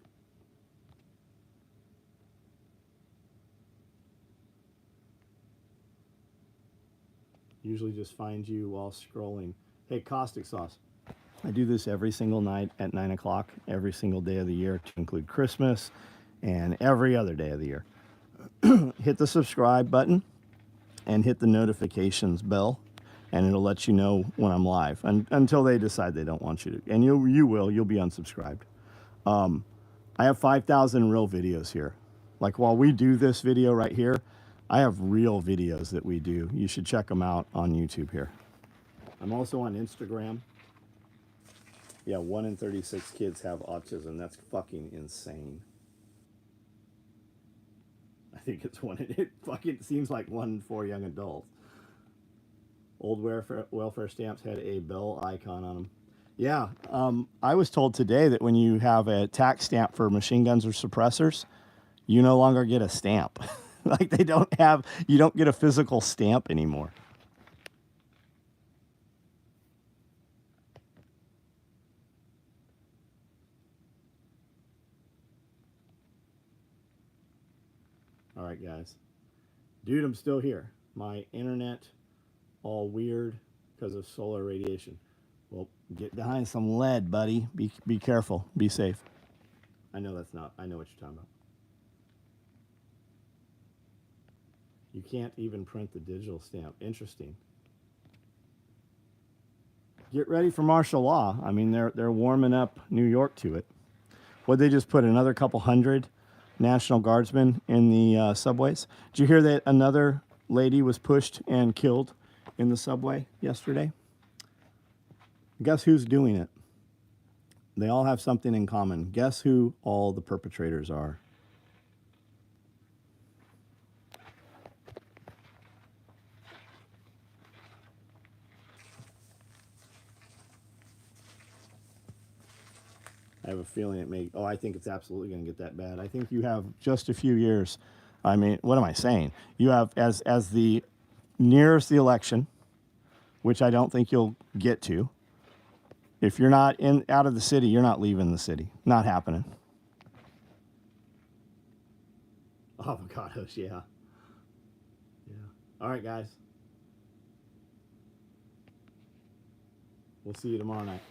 Usually just find you while scrolling. Hey, caustic sauce. I do this every single night at 9 o'clock, every single day of the year, to include Christmas and every other day of the year. Hit the subscribe button and hit the notifications bell, and it'll let you know when I'm live until they decide they don't want you to. And you'll be unsubscribed. I have 5,000 real videos here. Like while we do this video right here, I have real videos that we do. You should check them out on YouTube here. I'm also on Instagram. Yeah, 1 in 36 kids have autism. That's fucking insane. I think it's it fucking seems like 1 in 4 young adults. Old welfare stamps had a bell icon on them. Yeah, I was told today that when you have a tax stamp for machine guns or suppressors, you no longer get a stamp. Like you don't get a physical stamp anymore. All right, guys. Dude, I'm still here. My internet all weird because of solar radiation. Well, get behind some lead, buddy. Be careful. Be safe. I know what you're talking about. You can't even print the digital stamp. Interesting. Get ready for martial law. I mean, they're warming up New York to it. Would they just put another couple hundred National Guardsmen in the subways? Did you hear that another lady was pushed and killed in the subway yesterday? Guess who's doing it? They all have something in common. Guess who all the perpetrators are? I have a feeling I think it's absolutely going to get that bad. I think you have just a few years. I mean, what am I saying? You have, as the nearest the election, which I don't think you'll get to, if you're not out of the city, you're not leaving the city. Not happening. Avocados, yeah. Yeah. All right, guys. We'll see you tomorrow night.